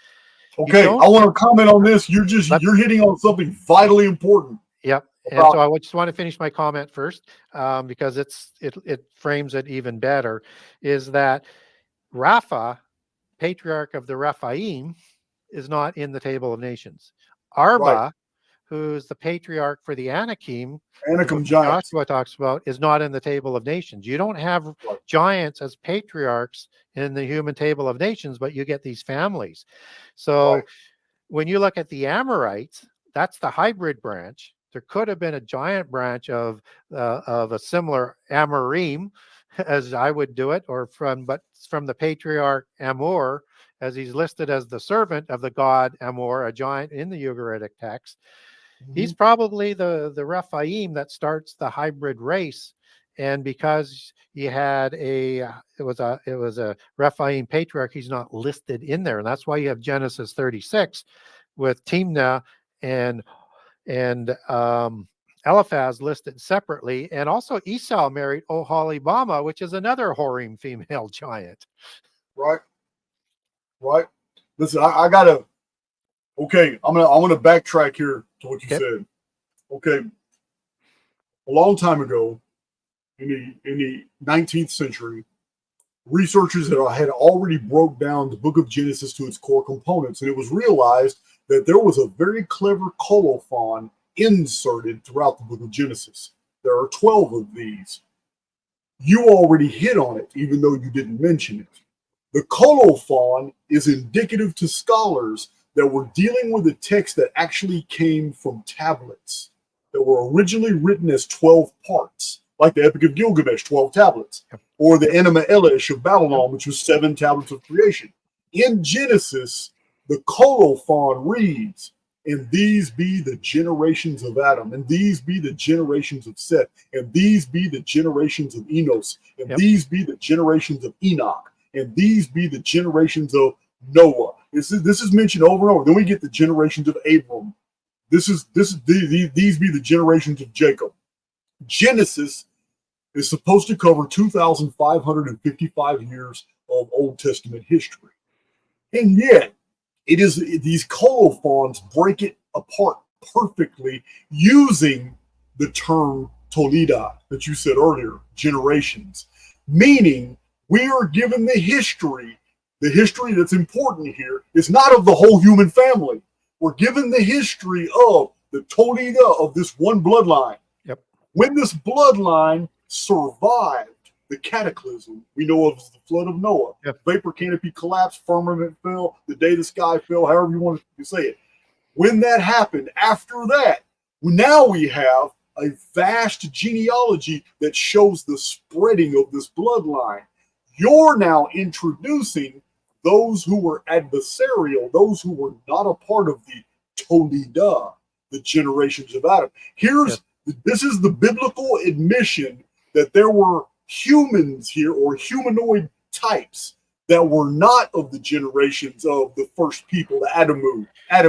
You Okay, don't I want to comment on this. let You're hitting on something vitally important Yep. And about so I just want to finish my comment first, because it frames it even better. Is that Rapha, patriarch of the Rephaim, is not in the table of nations. right, Arba, who's the patriarch for the Anakim, that the book Anakim of giants. Joshua talks about, is not in the table of nations. You don't have Right, giants as patriarchs in the human table of nations, but you get these families. right, So when you look at the Amorites, that's the hybrid branch. There could have been a giant branch of a similar Amorim, as I would do it, but from the patriarch Amor, as he's listed as the servant of the god Amor, a giant in the Ugaritic text. He's mhm, probably the Rephaim that starts the hybrid race. And because he had it was a Rephaim patriarch, he's not listed in there, and that's why you have Genesis 36 with Timnah and Eliphaz listed separately, and also Esau married Oholibama, which is another Horim female giant. right, right. Listen, I gotta. Okay, I'm gonna backtrack here to what you Okay. said. Okay, a long time ago, in the 19th century, researchers had already broke down the book of Genesis to its core components, and it was realized that there was a very clever colophon inserted throughout the book of Genesis. There are 12 of these. You already hit on it, even though you didn't mention it. The colophon is indicative to scholars that we're dealing with a text that actually came from tablets that were originally written as 12 parts, like the Epic of Gilgamesh, 12 tablets, Yep. or the Yep. Enema Elish of Yep. Babylon, which was 7 tablets of creation. In Genesis, the colophon reads, and these be the generations of Adam, and these be the generations of Seth, and these be the generations of Enos, and Yep. these be the generations of Enoch, and these be the generations of Noah. This is mentioned over and over. Then we get the generations of Abram. These be the generations of Jacob. Genesis is supposed to cover 2,555 years of Old Testament history, and yet these colophons break it apart perfectly using the term Tolida that you said earlier, generations, meaning we are given the history. The history that's important here is not of the whole human family. We're given the history of the Tolida of this one bloodline. Yep. when this bloodline survived the cataclysm we know of as the flood of Noah, vapor canopy collapsed, firmament fell, the day the sky fell, however you want to say it. When that happened, after that, now we have a vast genealogy that shows the spreading of this bloodline. You're now introducing those who were adversarial, those who were not a part of the Toledah, the generations of Adam. This is the biblical admission that there were humans here, or humanoid types, that were not of the generations of the first people, the Adam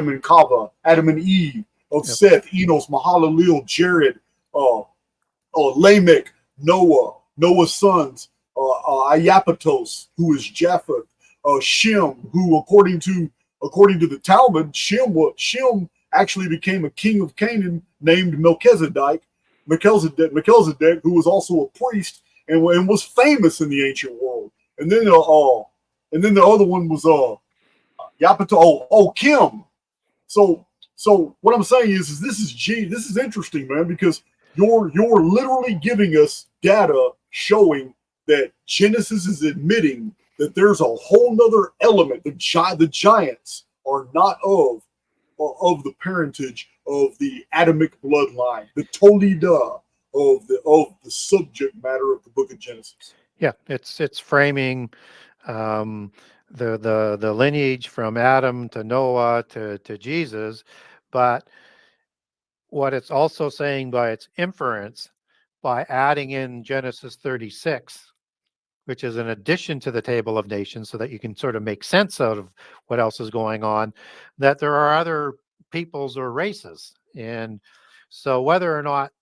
and Chava, Adam and Eve, of Seth, Enos, Mahalalel, Jared, Lamech, Noah, Noah's sons, Iapetos, who is Japheth, Shem, who according to the Talmud, Shem actually became a king of Canaan named Melchizedek, who was also a priest and was famous in the ancient world. And then the other one was Iapetos, Kim. So what I'm saying is this is interesting, man, because you're literally giving us data showing that Genesis is admitting that there's a whole nother element. The giants are not of the parentage of the Adamic bloodline, the Toledah of the subject matter of the book of Genesis. Yeah, it's framing the lineage from Adam to Noah to Jesus, but what it's also saying by its inference, by adding in Genesis 36, which is an addition to the table of nations, so that you can sort of make sense out of what else is going on, that there are other peoples or races. And so whether or not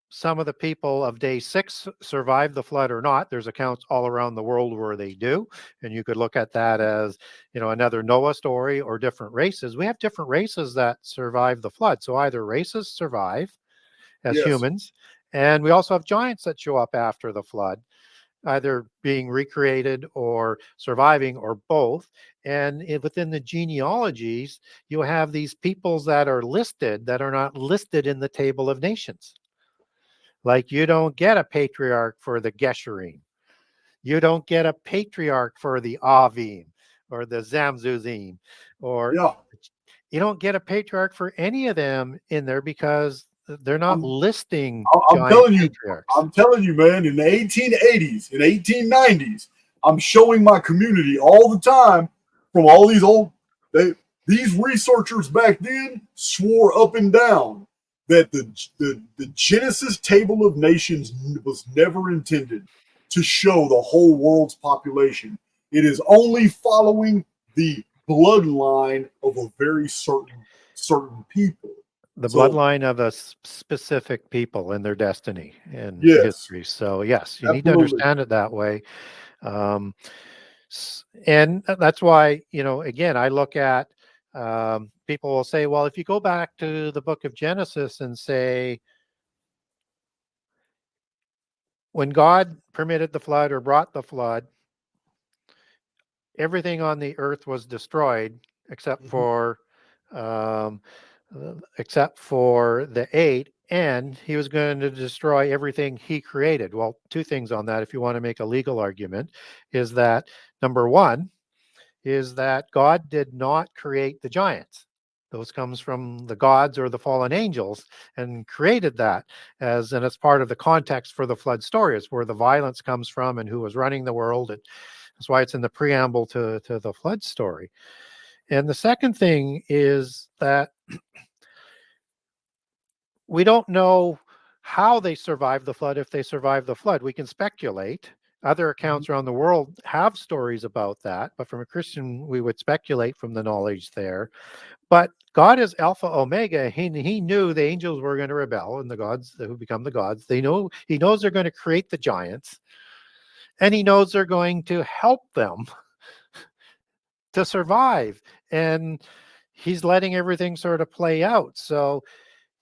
some of the people of day 6 survived the flood or not, there's accounts all around the world where they do. And you could look at that as, another Noah story or different races. We have different races that survive the flood. So either races survive as humans, and we also have giants that show up after the flood, either being recreated or surviving, or both. And within the genealogies, you have these peoples that are listed that are not listed in the table of nations. Like, you don't get a patriarch for the Gesherim. You don't get a patriarch for the Avim or the Zamzuzim, or you don't get a patriarch for any of them in there because they're not listing patriarchs. I'm telling you, man, in the 1880s, in 1890s, I'm showing my community all the time from all these researchers back then swore up and down that the Genesis table of nations was never intended to show the whole world's population. It is only following the bloodline of a very certain people. The bloodline of a specific people and their destiny and history. So yes, you need to understand it that way. And that's why, again, I look at, people will say, well, if you go back to the book of Genesis and say, when God permitted the flood or brought the flood, everything on the earth was destroyed except for the 8, and he was going to destroy everything he created. Well, two things on that, if you want to make a legal argument, is that number one is that God did not create the giants. Those comes from the gods or the fallen angels, and created that and it's part of the context for the flood story. It's where the violence comes from and who was running the world. And that's why it's in the preamble to the flood story. And the second thing is that we don't know how they survived the flood. If they survived the flood, we can speculate. Other accounts around the world have stories about that, but from a Christian, we would speculate from the knowledge there. But God is Alpha Omega. He knew the angels were going to rebel, and the gods who become the gods. He knows they're going to create the giants, and he knows they're going to help them to survive. And he's letting everything sort of play out. So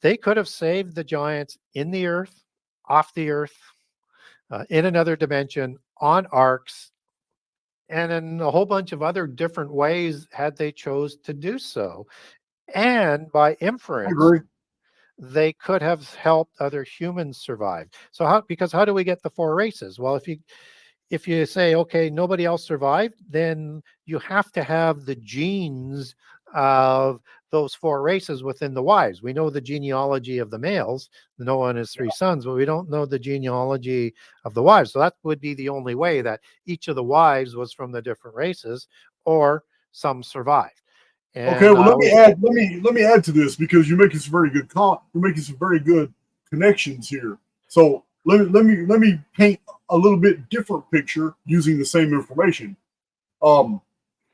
they could have saved the giants in the earth, off the earth, in another dimension, on arcs, and in a whole bunch of other different ways had they chose to do so. And by inference, they could have helped other humans survive. So because how do we get the four races? Well, if you say, okay, nobody else survived, then you have to have the genes of those four races within the wives. We know the genealogy of the males, Noah and his three sons, but we don't know the genealogy of the wives. So that would be the only way, that each of the wives was from the different races, or some survived. Okay, And well I let me always, add let me add to this, because you're making some very good you're making some very good connections here. So let me paint a little bit different picture using the same information. Um,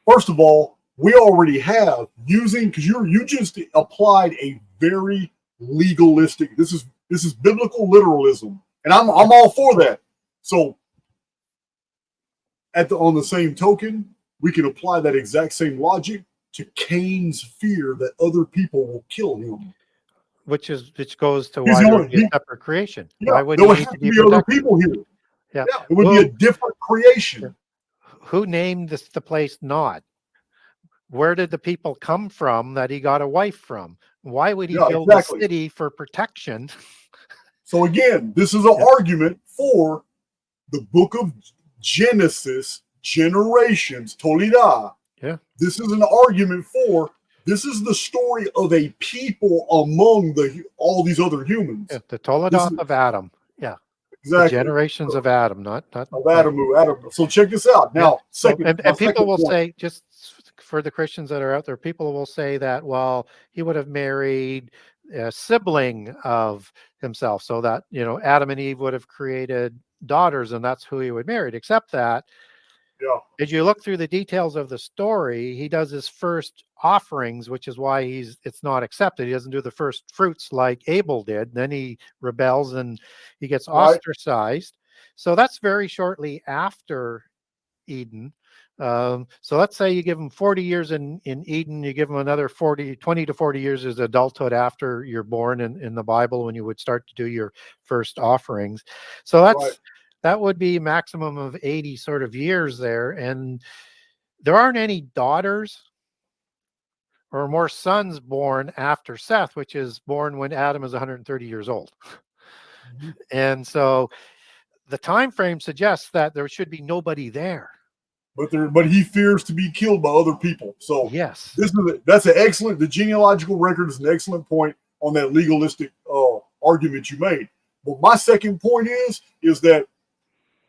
First of all, we already have, using, because you just applied a very legalistic. This is biblical literalism, and I'm all for that. So on the same token, we can apply that exact same logic to Cain's fear that other people will kill him. which goes to He's why the there would only, be a separate creation. yeah, Why would there he would need have to to be be other protected? people here. Yeah. Yeah, it would be a Well, different creation. who named the place Nod? Where did the people come from that he got a wife from? Why would he Yeah, build a exactly. city for protection? So again, this is an Yeah. argument for the book of Genesis, generations, Tolida. Yeah. This is an argument for, this is the story of a people among all these other Yeah. humans. The This Toledoth is of Adam. Yeah. The exactly generations of Adam, not of yeah. Adam. So check this out. Yeah. Now, So, my and people second will point. say, just for the Christians that are out there, people will say that, well, he would have married a sibling of himself, so that, Adam and Eve would have created daughters, and that's who he would marry. Except that, Yeah, as you look through the details of the story, he does his first offerings, which is why it's not accepted. He doesn't do the first fruits like Abel did. Then he rebels and he gets right. ostracized. So that's very shortly after Eden. So let's say you give him 40 years in Eden, you give him another 20 to 40 years as adulthood after you're born in the Bible, when you would start to do your first offerings. So Right. that would be maximum of 80 sort of years there. And there aren't any daughters or more sons born after Seth, which is born when Adam is 130 years old. Mhm. And so the time frame suggests that there should be nobody there. But he fears to be killed by other people. So Yes. that's an excellent. The genealogical record is an excellent point on that legalistic argument you made. But my second point is that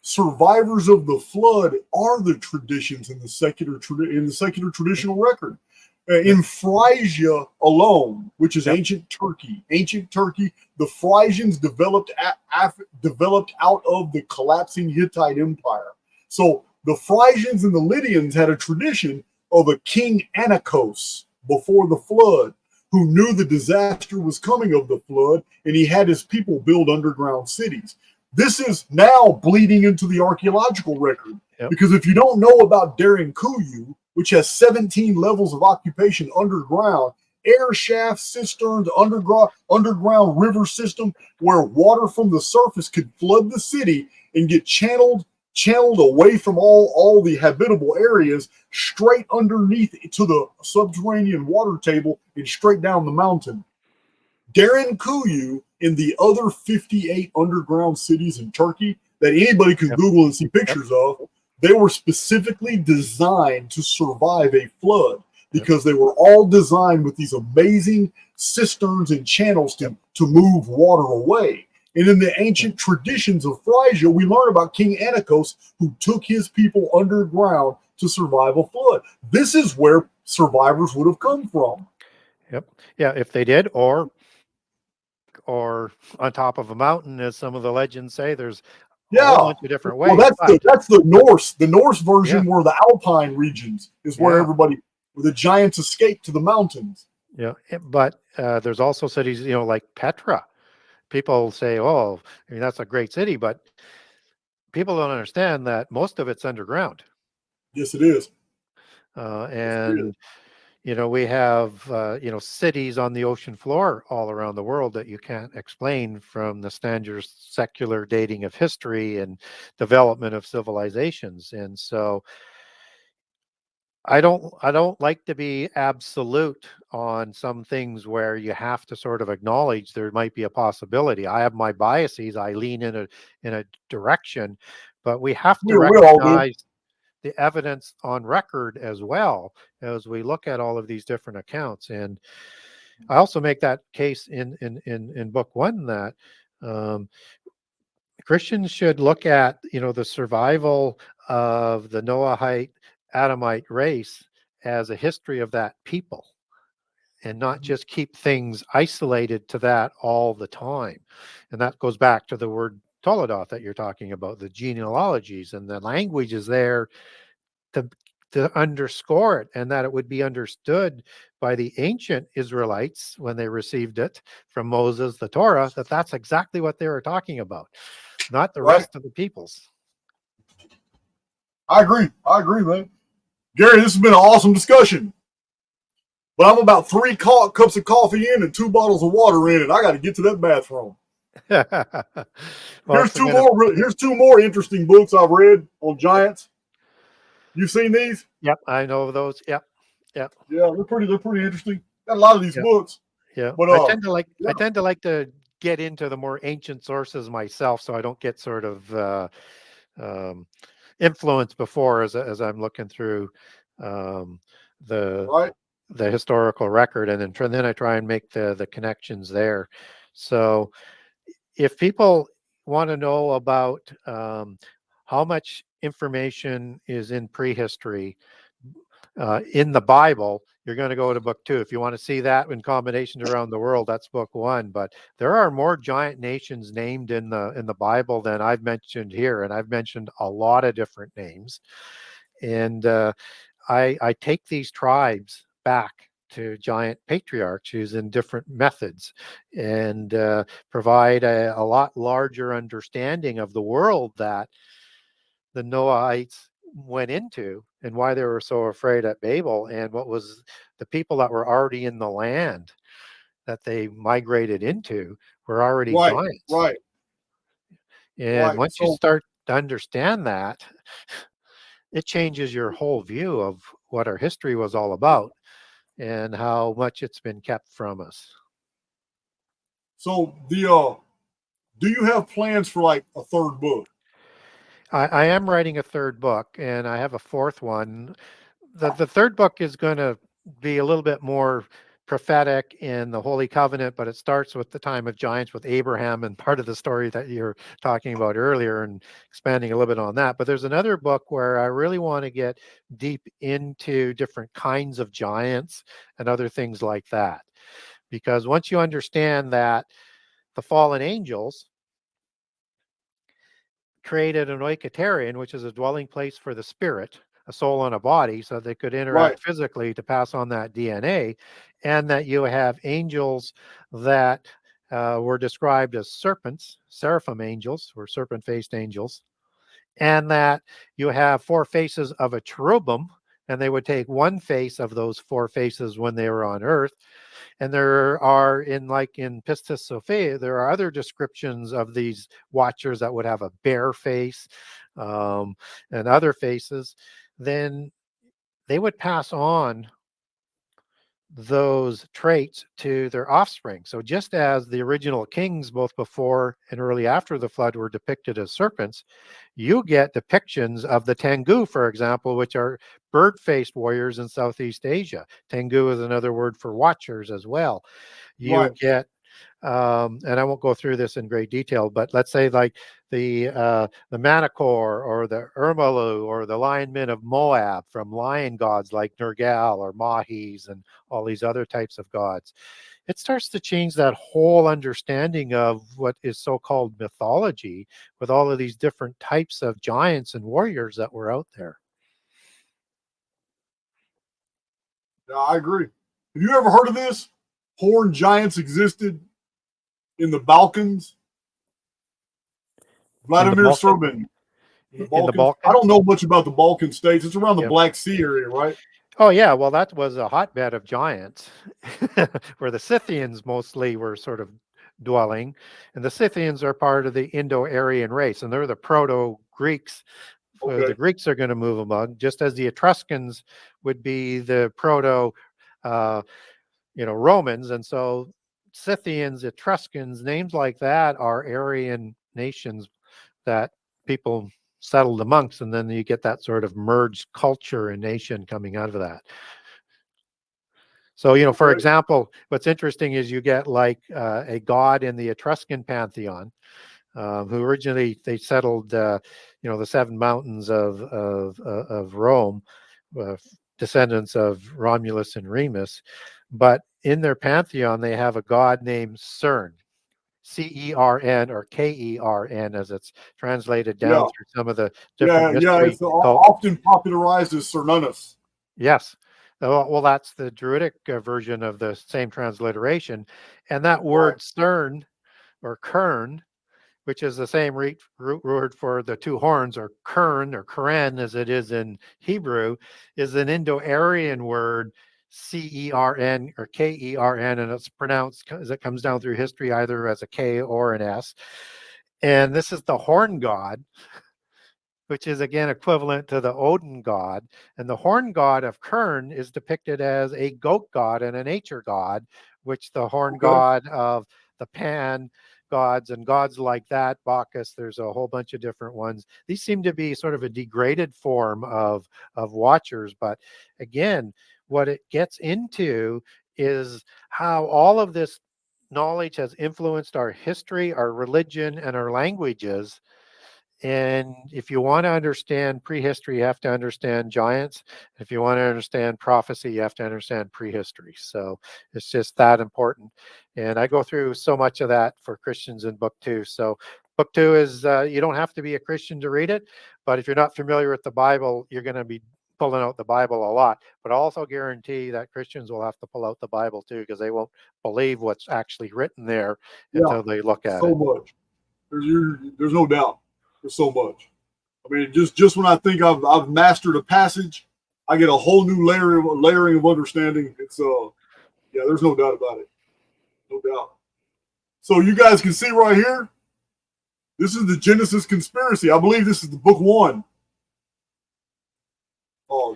survivors of the flood are the traditions in the secular traditional record. Yep. In Phrygia alone, which is Yep. ancient Turkey, the Phrygians developed out of the collapsing Hittite Empire. So the Phrygians and the Lydians had a tradition of a king Anakos before the flood, who knew the disaster was coming of the flood, and he had his people build underground cities. This is now bleeding into the archaeological record. Yep. Because if you don't know about Darin Kuyu, which has 17 levels of occupation underground, air shafts, cisterns, underground river system, where water from the surface could flood the city and get channeled away from all the habitable areas, straight underneath to the subterranean water table and straight down the mountain. Darin Kuyu and the other 58 underground cities in Turkey that anybody can Yep. Google and see Yep. pictures of, they were specifically designed to survive a flood, because they were all designed with these amazing cisterns and channels to move water away. And in the ancient traditions of Phrygia, we learn about King Anakos, who took his people underground to survive a flood. This is where survivors would have come from. Yep. Yeah, if they did, or on top of a mountain, as some of the legends say. There's a whole Yeah. bunch of different Well, ways, but that's the Norse. The Norse yeah, version, where the Alpine regions is where yeah, where the giants escape to the mountains. yeah. But there's also cities, like Petra. People say, "Oh, I mean, that's a great city," but people don't understand that most of it's underground. Yes, it is. Yes, it is. And we have cities on the ocean floor all around the world that you can't explain from the standard secular dating of history and development of civilizations. And so I don't like to be absolute on some things where you have to sort of acknowledge there might be a possibility. I have my biases. I lean in a direction, but we have to We all do. recognize the evidence on record as well as we look at all of these different accounts. And I also make that case in book one that um, Christians should look at, the survival of the Noahite Adamite race as a history of that people and not just keep things isolated to that all the time. And that goes back to the word Toledoth that you're talking about, the genealogies and the language is there to underscore it, and that it would be understood by the ancient Israelites when they received it from Moses, the Torah, that that's exactly what they were talking about, not the Right. rest of the peoples. I agree, man. Gary, this has been an awesome discussion. But I'm about 3 cups of coffee in and 2 bottles of water in, and I got to get to that bathroom. Well, Here's two more interesting books I've read on giants. You've seen these? Yep, I know those. Yep. Yeah, they're pretty interesting. Got a lot of these books. Yeah, but I tend to like to get into the more ancient sources myself, so I don't get sort of influenced before as I'm looking through the historical record, and then I try and make the connections there. So if people want to know about how much information is in prehistory in the Bible, you're going to go to book 2. If you want to see that in combinations around the world, that's book 1. But there are more giant nations named in the Bible than I've mentioned here, and I've mentioned a lot of different names. And I take these tribes back to giant patriarchs using different methods and provide a lot larger understanding of the world that the Noahites went into and why they were so afraid at Babel, and what was the people that were already in the land that they migrated into were already giants. Right. And once you start to understand that, it changes your whole view of what our history was all about and how much it's been kept from us. So do you have plans for like a 3rd book? I am writing a 3rd book, and I have a 4th one. The 3rd book is going to be a little bit more prophetic in the Holy Covenant, but it starts with the time of giants with Abraham and part of the story that you're talking about earlier and expanding a little bit on that. But there's another book where I really want to get deep into different kinds of giants and other things like that. Because once you understand that the fallen angels created an oikaterion, which is a dwelling place for the spirit, a soul and a body, so they could interact physically to pass on that DNA, and that you have angels that were described as serpents, seraphim angels, or serpent-faced angels, and that you have 4 faces of a cherubim, and they would take 1 face of those 4 faces when they were on earth. And there are in Pistis Sophia, there are other descriptions of these watchers that would have a bear face and other faces. Then they would pass on those traits to their offspring. So just as the original kings, both before and early after the flood, were depicted as serpents, you get depictions of the Tengu, for example, which are bird-faced warriors in Southeast Asia. Tengu is another word for watchers as well. You get and I won't go through this in great detail, but let's say like the Manticore or the Urmalu or the Lion Men of Moab from lion gods like Nergal or Mahis and all these other types of gods. It starts to change that whole understanding of what is so-called mythology with all of these different types of giants and warriors that were out there. Yeah, I agree. Have you ever heard of this? Horned giants existed in the Balkans. Vladimir Serban. The Balkans. I don't know much about the Balkan states. It's around the Black Sea area, right? Oh, yeah. Well, that was a hotbed of giants where the Scythians mostly were sort of dwelling. And the Scythians are part of the Indo-Aryan race, and they're the proto-Greeks the Greeks are going to move among, just as the Etruscans would be the proto, Romans. And so Scythians, Etruscans, names like that are Aryan nations that people settled amongst. And then you get that sort of merged culture and nation coming out of that. So, for example, what's interesting is you get like a god in the Etruscan pantheon, who originally they settled, the 7 mountains of Rome, descendants of Romulus and Remus. But in their pantheon, they have a god named Cern, Cern, or Kern, as it's translated down through some of the different mystery. It's often popularized as Cernunnos. Yes. Well, that's the Druidic version of the same transliteration. And that word Cern or Kern, which is the same root word for the 2 horns, or Kern or Keren as it is in Hebrew, is an Indo-Aryan word, Cern or Kern, and it's pronounced as it comes down through history either as a K or an S. And this is the horn god, which is again equivalent to the Odin god. And the horn god of Kern is depicted as a goat god and a nature god, which the horn god of the Pan gods and gods like that, Bacchus, there's a whole bunch of different ones. These seem to be sort of a degraded form of watchers. But again, what it gets into is how all of this knowledge has influenced our history, our religion, and our languages. And if you want to understand prehistory, you have to understand giants. If you want to understand prophecy, you have to understand prehistory. So it's just that important. And I go through so much of that for Christians in book 2. So book 2 is, you don't have to be a Christian to read it, but if you're not familiar with the Bible, you're going to be pulling out the Bible a lot. But I also guarantee that Christians will have to pull out the Bible too, because they won't believe what's actually written there until they look at it. So much. There's no doubt. There's so much. I mean, just when I think I've mastered a passage, I get a whole new layering of understanding. It's there's no doubt about it. No doubt. So you guys can see right here, this is the Genesis conspiracy. I believe this is the book 1.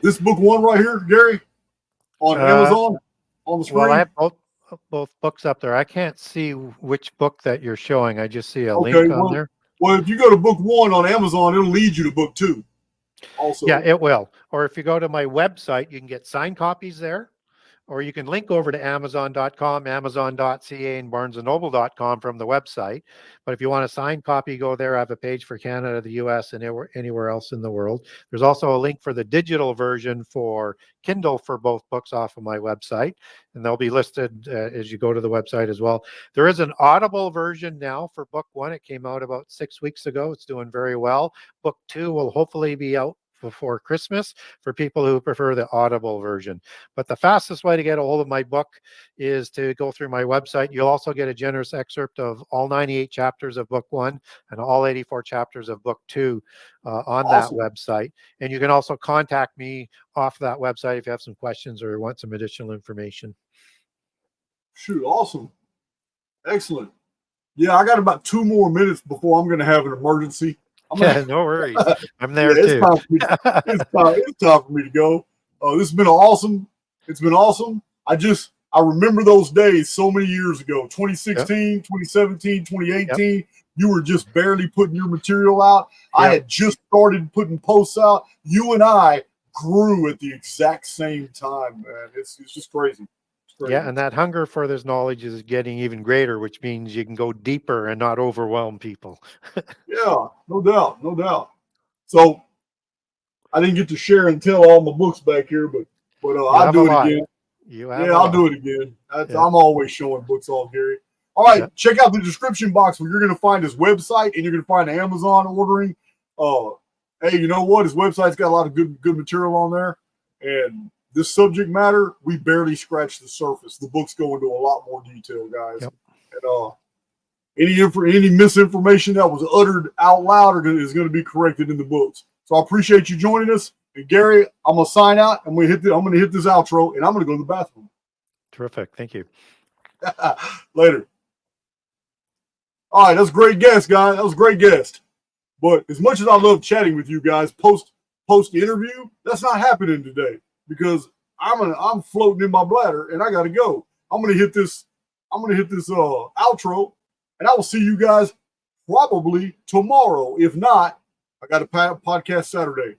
This book 1 right here, Gary, on Amazon, on the screen. Well, I have both books up there. I can't see which book that you're showing. I just see a link on there. Well, if you go to book 1 on Amazon, it'll lead you to book 2 also. Yeah, it will. Or if you go to my website, you can get signed copies there. Or you can link over to Amazon.com, Amazon.ca, and BarnesandNoble.com from the website. But if you want a signed copy, go there. I have a page for Canada, the US, and anywhere else in the world. There's also a link for the digital version for Kindle for both books off of my website. And they'll be listed as you go to the website as well. There is an Audible version now for book 1. It came out about 6 weeks ago. It's doing very well. Book 2 will hopefully be out before Christmas for people who prefer the Audible version. But the fastest way to get a hold of my book is to go through my website. You'll also get a generous excerpt of all 98 chapters of book 1 and all 84 chapters of book 2 on that website. And you can also contact me off that website if you have some questions or want some additional information. Shoot, awesome. Excellent. Yeah, I got about 2 more minutes before I'm going to have an emergency. No worries. I'm there too. It's time for me to go. This has been awesome. It's been awesome. I remember those days so many years ago, 2016, 2017, 2018. You were just barely putting your material out. I had just started putting posts out. You and I grew at the exact same time, man. It's just crazy. Yeah, and that hunger for this knowledge is getting even greater, which means you can go deeper and not overwhelm people. Yeah, no doubt. So I didn't get to share and tell all my books back here, but I'll do it again. I'll do it again. I'm always showing books off, Gary. All right, check out the description box where you're going to find his website and you're going to find Amazon ordering. Hey, you know what? His website's got a lot of good material on there, and this subject matter, we barely scratched the surface. The books go into a lot more detail, guys. And any misinformation that was uttered out loud is going to be corrected in the books. So I appreciate you joining us. And Gary, I'm going to sign out. I'm going to hit this outro, and I'm going to go to the bathroom. Terrific. Thank you. Later. All right, that's a great guest, guys. That was a great guest. But as much as I love chatting with you guys post interview, that's not happening today because I'm floating in my bladder and I gotta go. I'm gonna hit this outro, and I will see you guys probably tomorrow. If not, I got a podcast Saturday.